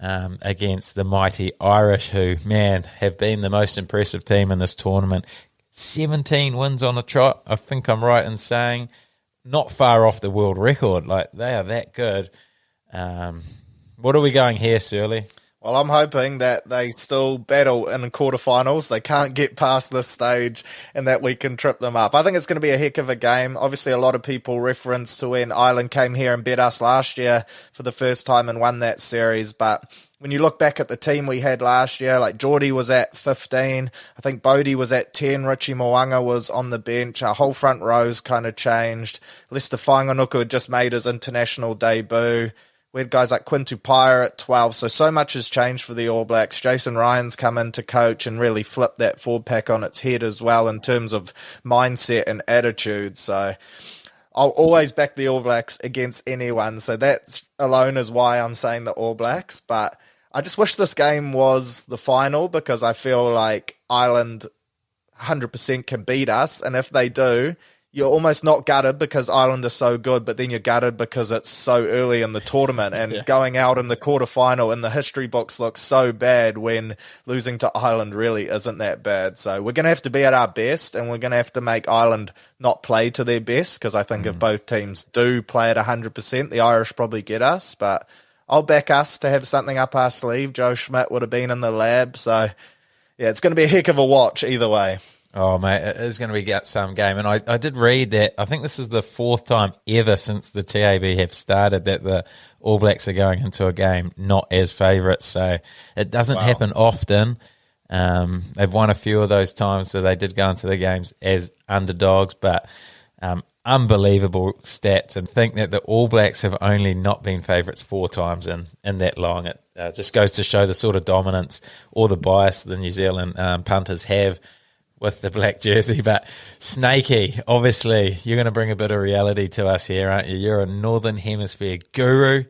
Against the mighty Irish, who, man, have been the most impressive team in this tournament. 17 wins on the trot, I think I'm right in saying. Not far off the world record. Like, they are that good. What are we going here, Surly? Well, I'm hoping that they still battle in the quarterfinals. They can't get past this stage and that we can trip them up. I think it's going to be a heck of a game. Obviously, a lot of people reference to when Ireland came here and beat us last year for the first time and won that series. But when you look back at the team we had last year, like Geordie was at 15. I think Bodie was at 10. Richie Mo'unga was on the bench. Our whole front row's kind of changed. Lester Whanganuku had just made his international debut. We had guys like Quintu Paia at 12, so much has changed for the All Blacks. Jason Ryan's come in to coach and really flip that forward pack on its head as well in terms of mindset and attitude. So I'll always back the All Blacks against anyone, so that alone is why I'm saying the All Blacks. But I just wish this game was the final, because I feel like Ireland 100% can beat us, and if they do, you're almost not gutted because Ireland are so good, but then you're gutted because it's so early in the tournament, and going out in the quarterfinal in the history books looks so bad when losing to Ireland really isn't that bad. So we're going to have to be at our best, and we're going to have to make Ireland not play to their best, because I think if both teams do play at 100%, the Irish probably get us, but I'll back us to have something up our sleeve. Joe Schmidt would have been in the lab, so yeah, it's going to be a heck of a watch either way. Oh, mate, it is going to be some game. And I did read that I think this is the fourth time ever since the TAB have started that the All Blacks are going into a game not as favourites. So it doesn't happen often. They've won a few of those times, so they did go into the games as underdogs. But unbelievable stats, and think that the All Blacks have only not been favourites 4 times in that long. It just goes to show the sort of dominance or the bias the New Zealand punters have with the black jersey. But Snakey, obviously you're going to bring a bit of reality to us here, aren't you? You're a Northern Hemisphere guru.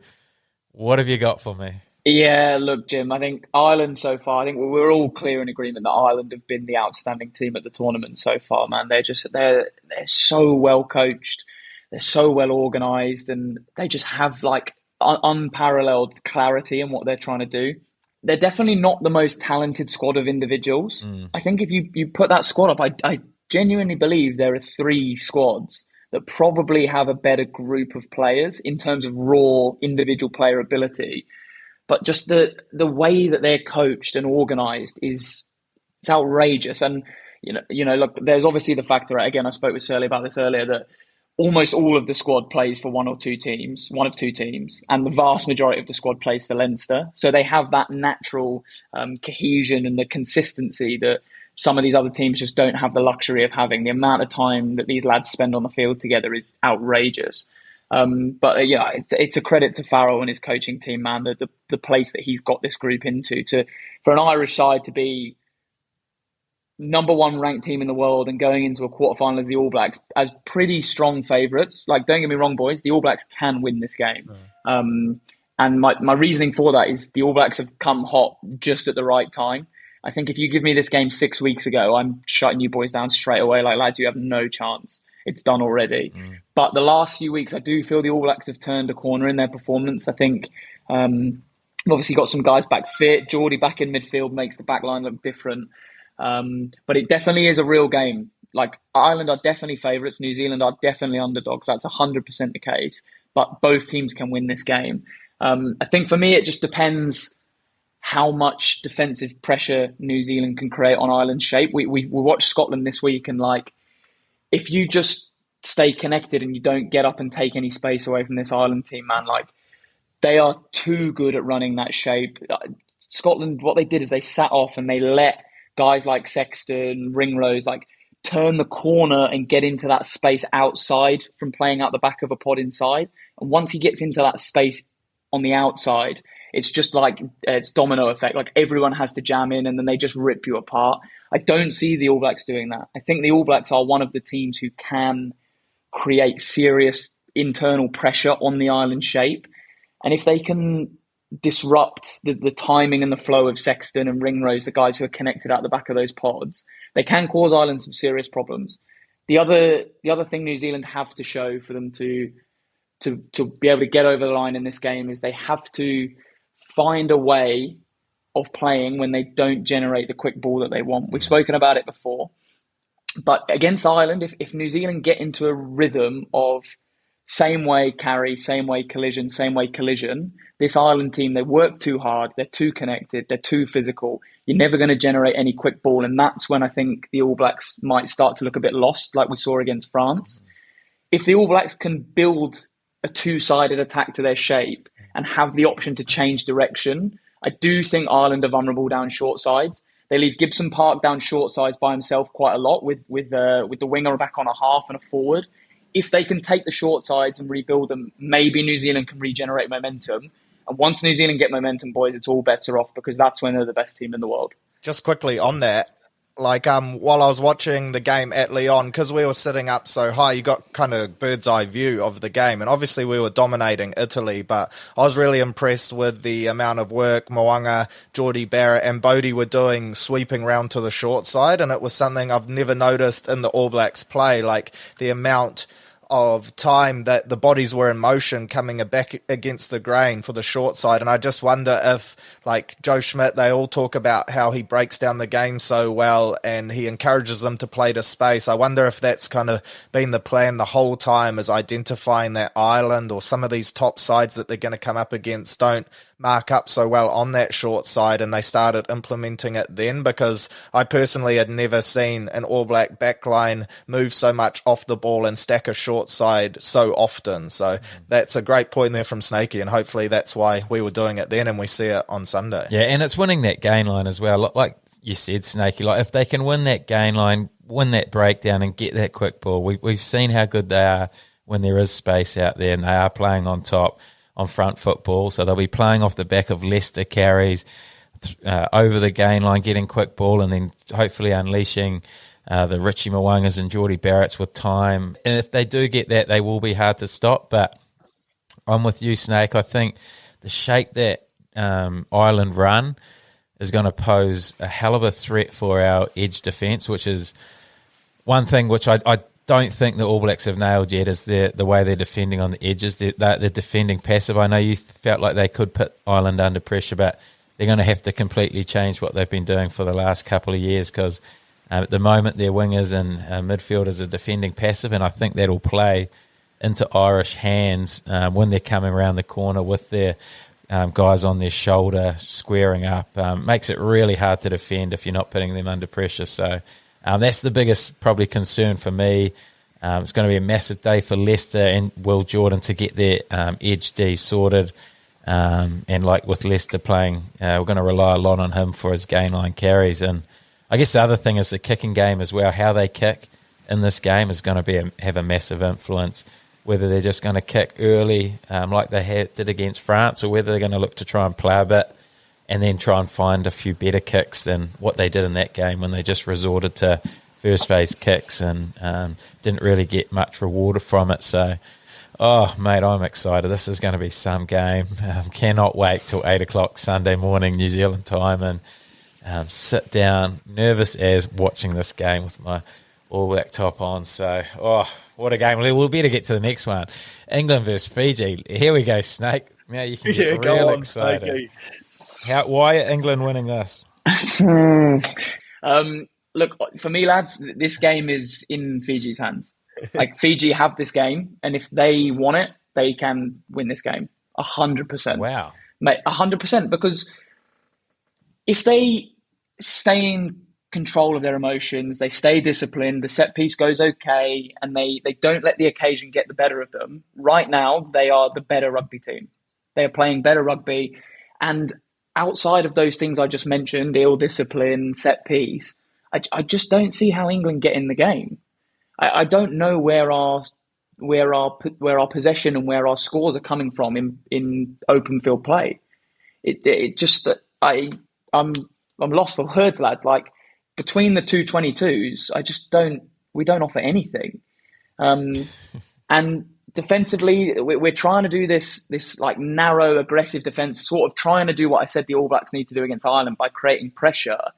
What have you got for me? Yeah, look, Jim, I think Ireland so far, I think we're all clear in agreement that Ireland have been the outstanding team at the tournament so far, man. They're so well coached, they're so well organised, and they just have like unparalleled clarity in what they're trying to do. They're definitely not the most talented squad of individuals. I think if you put that squad up, I genuinely believe there are 3 squads that probably have a better group of players in terms of raw individual player ability. But just the way that they're coached and organised it's outrageous. And you know, look, there's obviously the factor. Again, I spoke with Surly about this earlier, that almost all of the squad plays for one of 2 teams, and the vast majority of the squad plays for Leinster. So they have that natural cohesion and the consistency that some of these other teams just don't have the luxury of having. The amount of time that these lads spend on the field together is outrageous. But yeah, it's a credit to Farrell and his coaching team, man. The place that he's got this group into, for an Irish side to be number 1 ranked team in the world and going into a quarterfinal of the All Blacks as pretty strong favourites. Like, don't get me wrong, boys, the All Blacks can win this game. And my reasoning for that is the All Blacks have come hot just at the right time. I think if you give me this game 6 weeks ago, I'm shutting you boys down straight away. Like, lads, you have no chance. it's done already. But the last few weeks, I do feel the All Blacks have turned a corner in their performance. I think we've obviously got some guys back fit. Geordie back in midfield makes the back line look different. But it definitely is a real game. Like, Ireland are definitely favourites. New Zealand are definitely underdogs. That's 100% the case. But both teams can win this game. I think for me, it just depends how much defensive pressure New Zealand can create on Ireland's shape. We watched Scotland this week, and like, if you just stay connected and you don't get up and take any space away from this Ireland team, man, like, they are too good at running that shape. Scotland, what they did is they sat off and they let guys like Sexton, Ringrose, like, turn the corner and get into that space outside from playing out the back of a pod inside. And once he gets into that space on the outside, it's just like it's domino effect. Like, everyone has to jam in and then they just rip you apart. I don't see the All Blacks doing that. I think the All Blacks are one of the teams who can create serious internal pressure on the island shape. And if they can disrupt the timing and the flow of Sexton and Ringrose, the guys who are connected out the back of those pods, they can cause Ireland some serious problems. The other thing New Zealand have to show for them to be able to get over the line in this game is they have to find a way of playing when they don't generate the quick ball that they want. We've spoken about it before. But against Ireland, if New Zealand get into a rhythm of same way carry, same way collision, this Ireland team, they work too hard, they're too connected, they're too physical. You're never going to generate any quick ball. And that's when I think the All Blacks might start to look a bit lost, like we saw against France. If the All Blacks can build a two-sided attack to their shape and have the option to change direction, I do think Ireland are vulnerable down short sides. They leave Gibson Park down short sides by himself quite a lot with the winger back on a half and a forward. If they can take the short sides and rebuild them, maybe New Zealand can regenerate momentum. And once New Zealand get momentum, boys, it's all bets are off, because that's when they're the best team in the world. Just quickly on that, like, while I was watching the game at Lyon, because we were sitting up so high, you got kind of bird's eye view of the game. And obviously we were dominating Italy, but I was really impressed with the amount of work Mo'unga, Geordie Barrett and Bodie were doing, sweeping round to the short side. And it was something I've never noticed in the All Blacks play, like the amount of time that the bodies were in motion coming back against the grain for the short side. And I just wonder if, like Joe Schmidt, they all talk about how he breaks down the game so well and he encourages them to play to space. I wonder if that's kind of been the plan the whole time, is identifying that Ireland or some of these top sides that they're going to come up against don't mark up so well on that short side, and they started implementing it then, because I personally had never seen an All Black backline move so much off the ball and stack a short side so often. So that's a great point there from Snakey, and hopefully that's why we were doing it then and we see it on Sunday. Yeah, and it's winning that gain line as well. Like you said, Snakey, like if they can win that gain line, win that breakdown and get that quick ball, we've seen how good they are when there is space out there and they are playing on top, on front football. So they'll be playing off the back of Leicester carries over the gain line, getting quick ball, and then hopefully unleashing the Richie Mo'ungas and Geordie Barretts with time. And if they do get that, they will be hard to stop. But I'm with you, Snake. I think the shape that Ireland run is going to pose a hell of a threat for our edge defence, which is one thing which I don't think the All Blacks have nailed yet, is the way they're defending on the edges. They're defending passive. I know you felt like they could put Ireland under pressure, but they're going to have to completely change what they've been doing for the last couple of years, because at the moment their wingers and midfielders are defending passive, and I think that'll play into Irish hands when they're coming around the corner with their guys on their shoulder squaring up. Makes it really hard to defend if you're not putting them under pressure. So that's the biggest probably concern for me. It's going to be a massive day for Leicester and Will Jordan to get their edge D sorted. And like with Leicester playing, we're going to rely a lot on him for his gain line carries. And I guess the other thing is the kicking game as well. How they kick in this game is going to have a massive influence. Whether they're just going to kick early like they did against France, or whether they're going to look to try and play a bit and then try and find a few better kicks than what they did in that game when they just resorted to first phase kicks and didn't really get much reward from it. So, oh, mate, I'm excited. This is going to be some game. Cannot wait till 8 o'clock Sunday morning New Zealand time and sit down, nervous as watching this game with my All Black top on. So, what a game. We'll better get to the next one. England versus Fiji. Here we go, Snake. Now you can get real excited. Why are England winning this? Look, for me, lads, this game is in Fiji's hands. Like, Fiji have this game, and if they want it, they can win this game. 100%. Wow. Mate, 100%. Because if they stay in control of their emotions, they stay disciplined, the set piece goes okay, and they don't let the occasion get the better of them, right now, they are the better rugby team. They are playing better rugby. And outside of those things I just mentioned, ill discipline, set piece, I just don't see how England get in the game. I don't know where our possession and where our scores are coming from in open field play. I'm lost for words, lads. Like, between the two 22s, we don't offer anything. And defensively, we're trying to do this like narrow, aggressive defense, sort of trying to do what I said the All Blacks need to do against Ireland by creating pressure.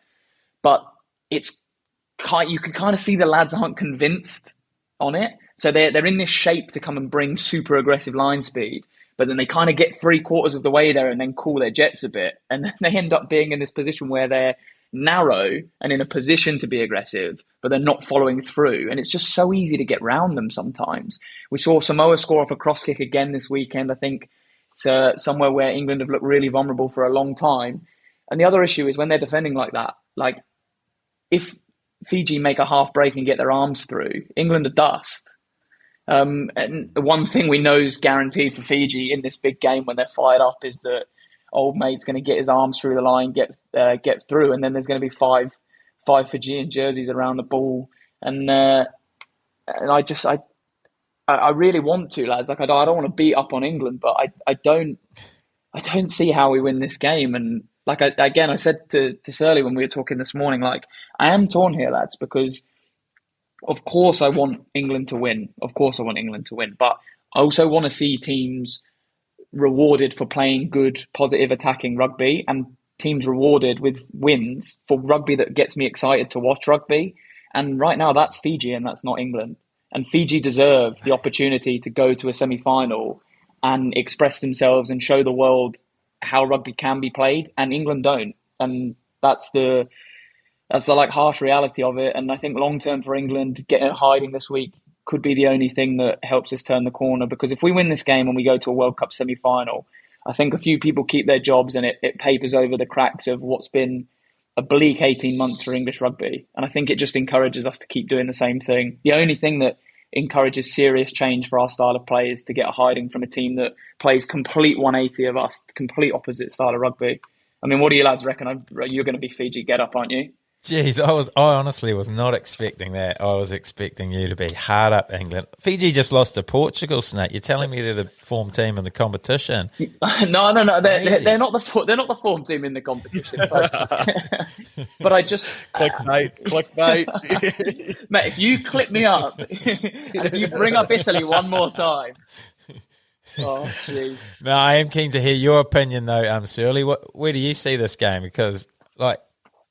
But you can kind of see the lads aren't convinced on it. So they're in this shape to come and bring super aggressive line speed, but then they kind of get 3/4 of the way there and then cool their jets a bit. And then they end up being in this position where they're narrow and in a position to be aggressive, but they're not following through. And it's just so easy to get round them sometimes. We saw Samoa score off a cross kick again this weekend. I think it's somewhere where England have looked really vulnerable for a long time. And the other issue is when they're defending like that, like, if Fiji make a half break and get their arms through, England are dust. And the one thing we know is guaranteed for Fiji in this big game when they're fired up is that old mate's going to get his arms through the line, get through, and then there's going to be five Fijian jerseys around the ball. And I really want to, lads. Like, I don't want to beat up on England, but I don't see how we win this game. And like, I said to Surly when we were talking this morning, like, I am torn here, lads, because of course I want England to win. Of course I want England to win. But I also want to see teams rewarded for playing good, positive, attacking rugby, and teams rewarded with wins for rugby that gets me excited to watch rugby. And right now that's Fiji and that's not England. And Fiji deserve the opportunity to go to a semi-final and express themselves and show the world how rugby can be played, and England don't. And that's the like harsh reality of it. And I think long term for England, getting hiding this week could be the only thing that helps us turn the corner. Because if we win this game and we go to a World Cup semi-final, I think a few people keep their jobs and it papers over the cracks of what's been a bleak 18 months for English rugby. And I think it just encourages us to keep doing the same thing. The only thing that encourages serious change for our style of play is to get a hiding from a team that plays complete 180 of us, complete opposite style of rugby. I mean, what do you lads reckon? You're going to be Fiji get up, aren't you? Jeez, I honestly was not expecting that. I was expecting you to be hard up England. Fiji just lost to Portugal, Snake. You're telling me they're the form team in the competition? No. They're not the form team in the competition. But I just clickbait. Mate, if you clip me up and if you bring up Italy one more time. Oh, jeez. No, I am keen to hear your opinion though, Surly. Where do you see this game? Because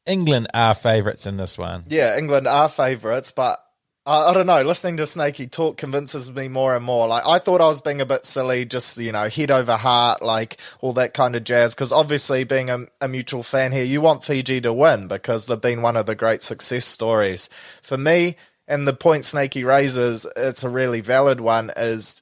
England are favourites in this one. Yeah, England are favourites, but I don't know. Listening to Snakey talk convinces me more and more. Like, I thought I was being a bit silly, just, head over heart, like all that kind of jazz. Because obviously, being a mutual fan here, you want Fiji to win because they've been one of the great success stories. For me, and the point Snakey raises, it's a really valid one, is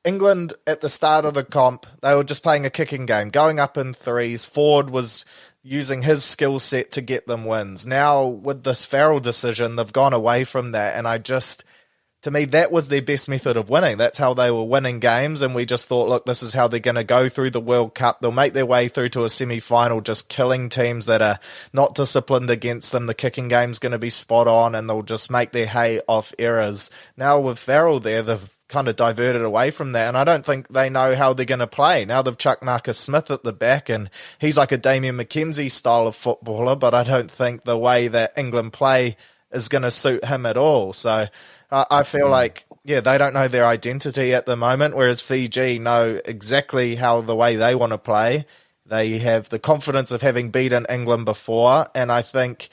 England at the start of the comp, they were just playing a kicking game, going up in threes. Ford was using his skill set to get them wins. Now, with this Farrell decision, they've gone away from that, and to me, that was their best method of winning. That's how they were winning games, and we just thought, look, this is how they're going to go through the World Cup. They'll make their way through to a semi-final, just killing teams that are not disciplined against them. The kicking game's going to be spot on, and they'll just make their hay off errors. Now, with Farrell there, they've kind of diverted away from that, and I don't think they know how they're going to play. Now they've chucked Marcus Smith at the back, and he's like a Damien McKenzie style of footballer, but I don't think the way that England play is going to suit him at all. So I feel like, they don't know their identity at the moment, whereas Fiji know exactly how the way they want to play. They have the confidence of having beaten England before, and I think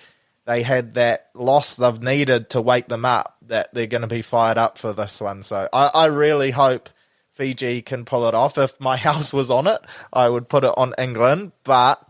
they had that loss they've needed to wake them up, that they're going to be fired up for this one. So I really hope Fiji can pull it off. If my house was on it, I would put it on England, but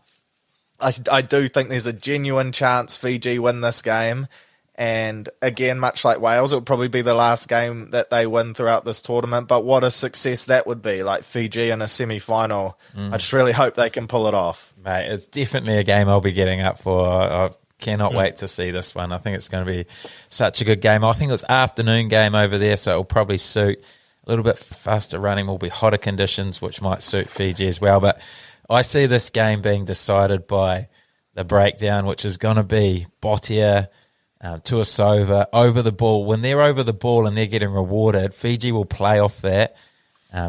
I do think there's a genuine chance Fiji win this game. And again, much like Wales, it would probably be the last game that they win throughout this tournament. But what a success that would be, like Fiji in a semi-final. I just really hope they can pull it off. Mate, it's definitely a game I'll be getting up for. I cannot wait to see this one. I think it's going to be such a good game. I think it's afternoon game over there, so it'll probably suit a little bit faster running. Will be hotter conditions, which might suit Fiji as well. But I see this game being decided by the breakdown, which is going to be Botia, Tuasova over the ball. When they're over the ball and they're getting rewarded, Fiji will play off that,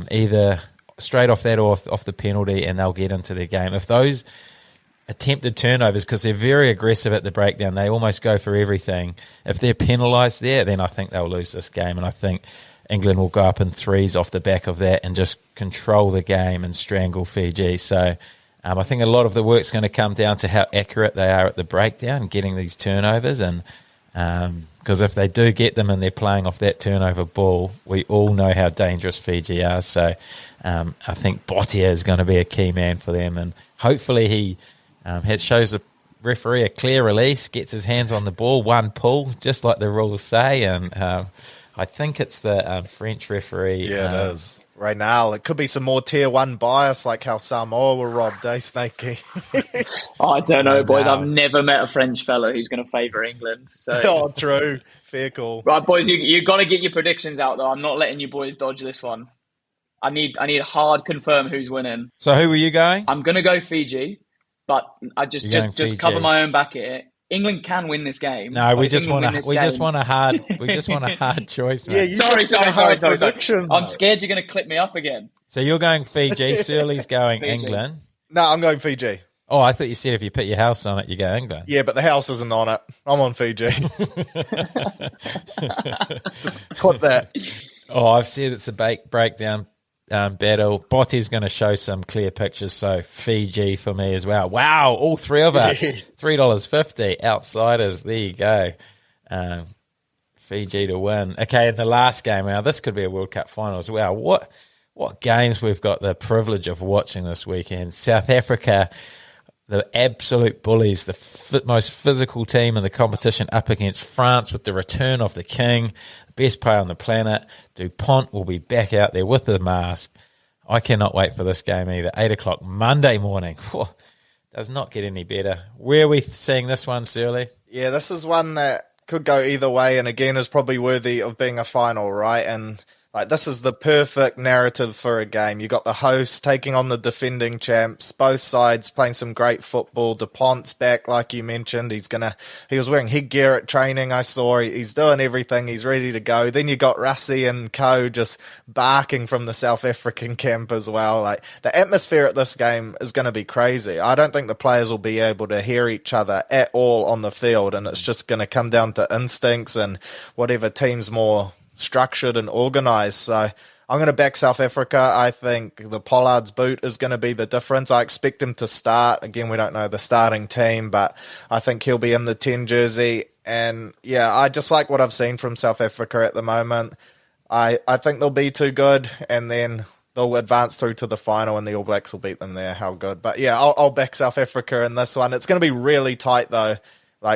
either straight off that or off the penalty, and they'll get into their game. If those attempted turnovers, because they're very aggressive at the breakdown, they almost go for everything. If they're penalised there, then I think they'll lose this game, and I think England will go up in threes off the back of that and just control the game and strangle Fiji. So I think a lot of the work's going to come down to how accurate they are at the breakdown, getting these turnovers. And because if they do get them and they're playing off that turnover ball, we all know how dangerous Fiji are. So I think Botia is going to be a key man for them. And hopefully he shows the referee a clear release, gets his hands on the ball, one pull, just like the rules say. And I think it's the French referee. Yeah, it is. Right now, it could be some more tier 1 bias, like how Samoa were robbed, Snakey? I don't know, boys. I've never met a French fella who's going to favour England. So. Oh, true. Fair call. Right, boys, you got to get your predictions out, though. I'm not letting you boys dodge this one. I need hard confirm who's winning. So who were you going? I'm going to go Fiji, but I just cover my own back here. England can win this game. No, we just want a hard choice, mate. Yeah, sorry. I'm scared you're going to clip me up again. So you're going Fiji, Surly's going Fiji. England. No, I'm going Fiji. Oh, I thought you said if you put your house on it, you go England. Yeah, but the house isn't on it. I'm on Fiji. Put that. Oh, I've said it's a breakdown battle. Boti's going to show some clear pictures, so Fiji for me as well. Wow, all three of us. Yes. $3.50. Outsiders, there you go. Fiji to win. Okay, in the last game, now this could be a World Cup final as well. What games we've got the privilege of watching this weekend. South Africa, the absolute bullies, the most physical team in the competition, up against France with the return of the king, the best player on the planet. Dupont will be back out there with the mask. I cannot wait for this game either. 8 o'clock Monday morning. Whew, does not get any better. Where are we seeing this one, Surly? Yeah, this is one that could go either way, and again is probably worthy of being a final, right? And this is the perfect narrative for a game. You got the host taking on the defending champs, both sides playing some great football. Dupont's back, like you mentioned. He was wearing headgear at training, I saw. He's doing everything. He's ready to go. Then you got Rassie and co just barking from the South African camp as well. The atmosphere at this game is going to be crazy. I don't think the players will be able to hear each other at all on the field, and it's just going to come down to instincts and whatever team's more structured and organised. So I'm going to back South Africa. I think the Pollard's boot is going to be the difference. I expect him to start. Again, we don't know the starting team, but I think he'll be in the 10 jersey. And yeah, I just like what I've seen from South Africa at the moment. I think they'll be too good, and then they'll advance through to the final and the All Blacks will beat them there. How good. But yeah, I'll back South Africa in this one. It's going to be really tight though,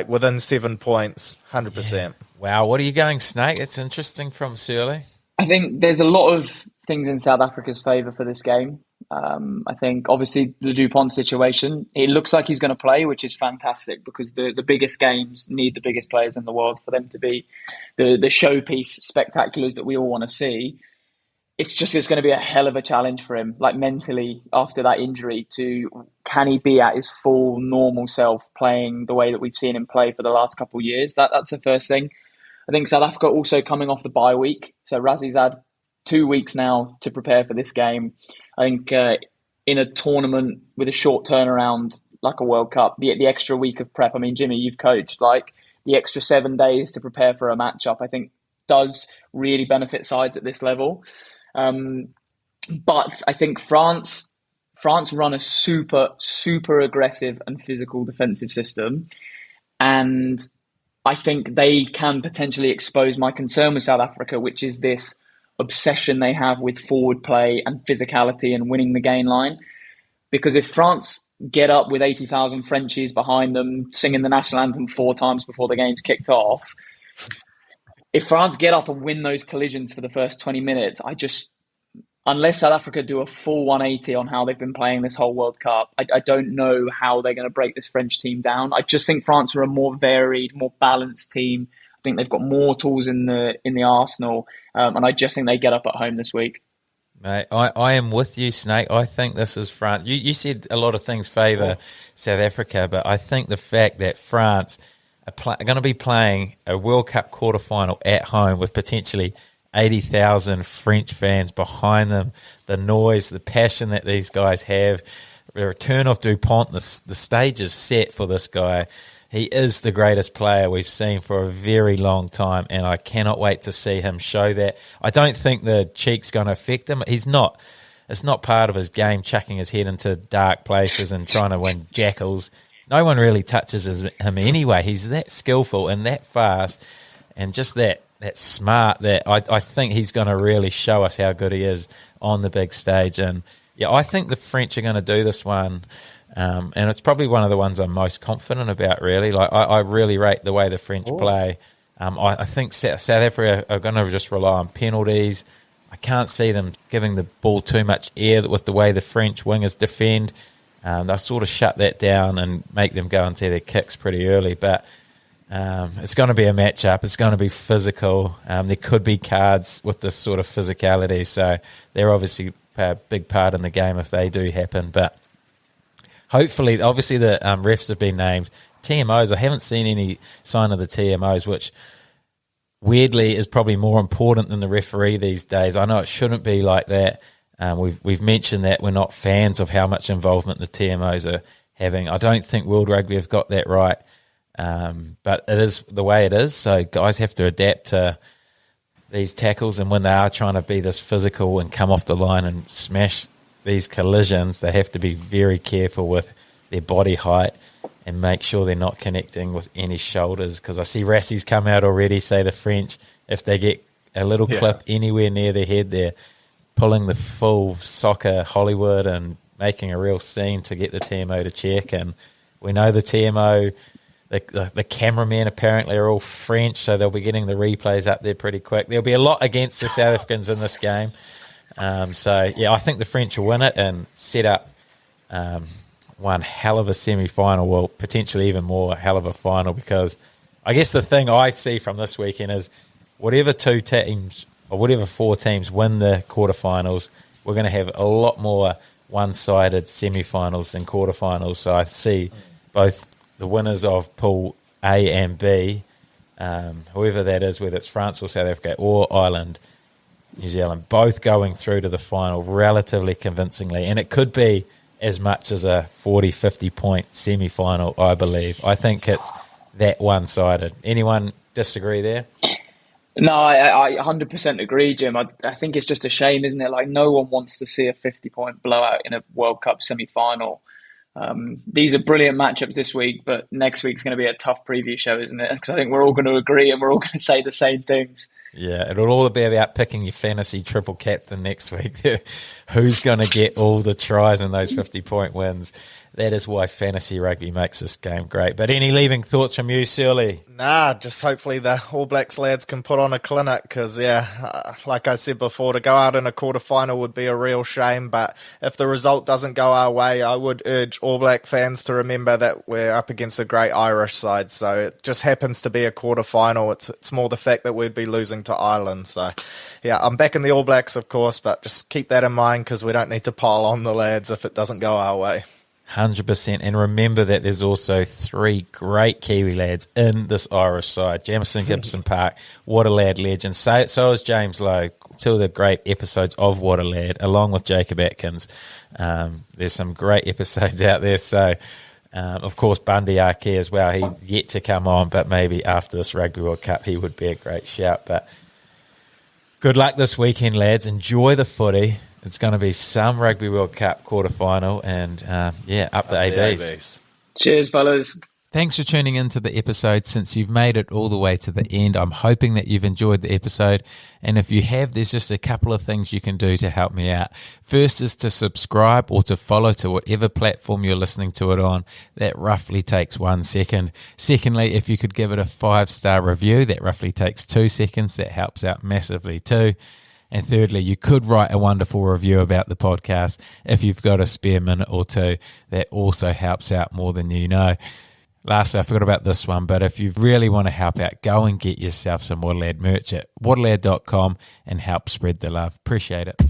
within 7 points, 100%. Yeah. Wow, what are you going, Snake? It's interesting from Surly. I think there's a lot of things in South Africa's favour for this game. I think, obviously, the Dupont situation, it looks like he's going to play, which is fantastic because the biggest games need the biggest players in the world for them to be the showpiece spectaculars that we all want to see. It's going to be a hell of a challenge for him, mentally, after that injury, can he be at his full normal self playing the way that we've seen him play for the last couple of years? That's the first thing. I think South Africa also coming off the bye week. So Rassie's had 2 weeks now to prepare for this game. I think in a tournament with a short turnaround like a World Cup, the extra week of prep, I mean, Jimmy, you've coached, the extra 7 days to prepare for a matchup, I think does really benefit sides at this level. But I think France run a super, super aggressive and physical defensive system. And I think they can potentially expose my concern with South Africa, which is this obsession they have with forward play and physicality and winning the gain line. Because if France get up with 80,000 Frenchies behind them, singing the national anthem 4 times before the game's kicked off, if France get up and win those collisions for the first 20 minutes, unless South Africa do a full 180 on how they've been playing this whole World Cup, I don't know how they're going to break this French team down. I just think France are a more varied, more balanced team. I think they've got more tools in the arsenal, and I just think they get up at home this week. Mate, I am with you, Snake. I think this is France. You said a lot of things favour South Africa, but I think the fact that France are going to be playing a World Cup quarterfinal at home with potentially 80,000 French fans behind them, the noise, the passion that these guys have, the return of Dupont, the stage is set for this guy. He is the greatest player we've seen for a very long time, and I cannot wait to see him show that. I don't think the cheek's going to affect him. It's not part of his game, chucking his head into dark places and trying to win jackals. No one really touches him anyway. He's that skillful and that fast and just that smart that I think he's going to really show us how good he is on the big stage. And, yeah, I think the French are going to do this one. And it's probably one of the ones I'm most confident about, really. Like I really rate the way the French play. I think South Africa are going to just rely on penalties. I can't see them giving the ball too much air with the way the French wingers defend. They'll sort of shut that down and make them go into their kicks pretty early. But it's going to be a match-up. It's going to be physical. There could be cards with this sort of physicality. So they're obviously a big part in the game if they do happen. But hopefully, obviously the refs have been named. TMOs, I haven't seen any sign of the TMOs, which weirdly is probably more important than the referee these days. I know it shouldn't be like that. We've mentioned that we're not fans of how much involvement the TMOs are having. I don't think World Rugby have got that right, but it is the way it is. So guys have to adapt to these tackles, and when they are trying to be this physical and come off the line and smash these collisions, they have to be very careful with their body height and make sure they're not connecting with any shoulders. Because I see Rassie's come out already, say the French, if they get a little clip anywhere near their head, they're pulling the full soccer Hollywood and making a real scene to get the TMO to check. And we know the TMO, the cameramen apparently are all French, so they'll be getting the replays up there pretty quick. There'll be a lot against the South Africans in this game. So, yeah, I think the French will win it and set up one hell of a semi-final, well, potentially even more hell of a final, because I guess the thing I see from this weekend is whatever 2 teams or whatever 4 teams win the quarterfinals, we're going to have a lot more one-sided semi-finals than quarterfinals. So I see both the winners of Pool A and B, whoever that is, whether it's France or South Africa or Ireland, New Zealand, both going through to the final relatively convincingly. And it could be as much as a 40, 50-point semi-final, I believe. I think it's that one-sided. Anyone disagree there? No, I 100% agree, Jim. I think it's just a shame, isn't it? Like, no one wants to see a 50-point blowout in a World Cup semi-final. These are brilliant matchups this week, but next week's going to be a tough preview show, isn't it? Because I think we're all going to agree and we're all going to say the same things. Yeah, it'll all be about picking your fantasy triple captain next week. Who's going to get all the tries in those 50-point wins? That is why fantasy rugby makes this game great. But any leaving thoughts from you, Surly? Nah, just hopefully the All Blacks lads can put on a clinic because, like I said before, to go out in a quarterfinal would be a real shame. But if the result doesn't go our way, I would urge All Black fans to remember that we're up against a great Irish side. So it just happens to be a quarterfinal. It's more the fact that we'd be losing to Ireland. So, yeah, I'm backing the All Blacks, of course, but just keep that in mind because we don't need to pile on the lads if it doesn't go our way. 100%. And remember that there's also 3 great Kiwi lads in this Irish side. Jamison Gibson Park, What a Lad legend. So is James Lowe. 2 of the great episodes of What a Lad, along with Jacob Atkins. There's some great episodes out there. So, of course, Bundy Ake as well. He's yet to come on, but maybe after this Rugby World Cup, he would be a great shout. But good luck this weekend, lads. Enjoy the footy. It's going to be some Rugby World Cup quarterfinal and, up the ABs. Cheers, fellas. Thanks for tuning into the episode. Since you've made it all the way to the end, I'm hoping that you've enjoyed the episode. And if you have, there's just a couple of things you can do to help me out. First is to subscribe or to follow to whatever platform you're listening to it on. That roughly takes 1 second. Secondly, if you could give it a 5-star review, that roughly takes 2 seconds. That helps out massively too. And thirdly, you could write a wonderful review about the podcast if you've got a spare minute or two. That also helps out more than you know. Lastly, I forgot about this one, but if you really want to help out, go and get yourself some Waterlad merch at waterlad.com and help spread the love. Appreciate it.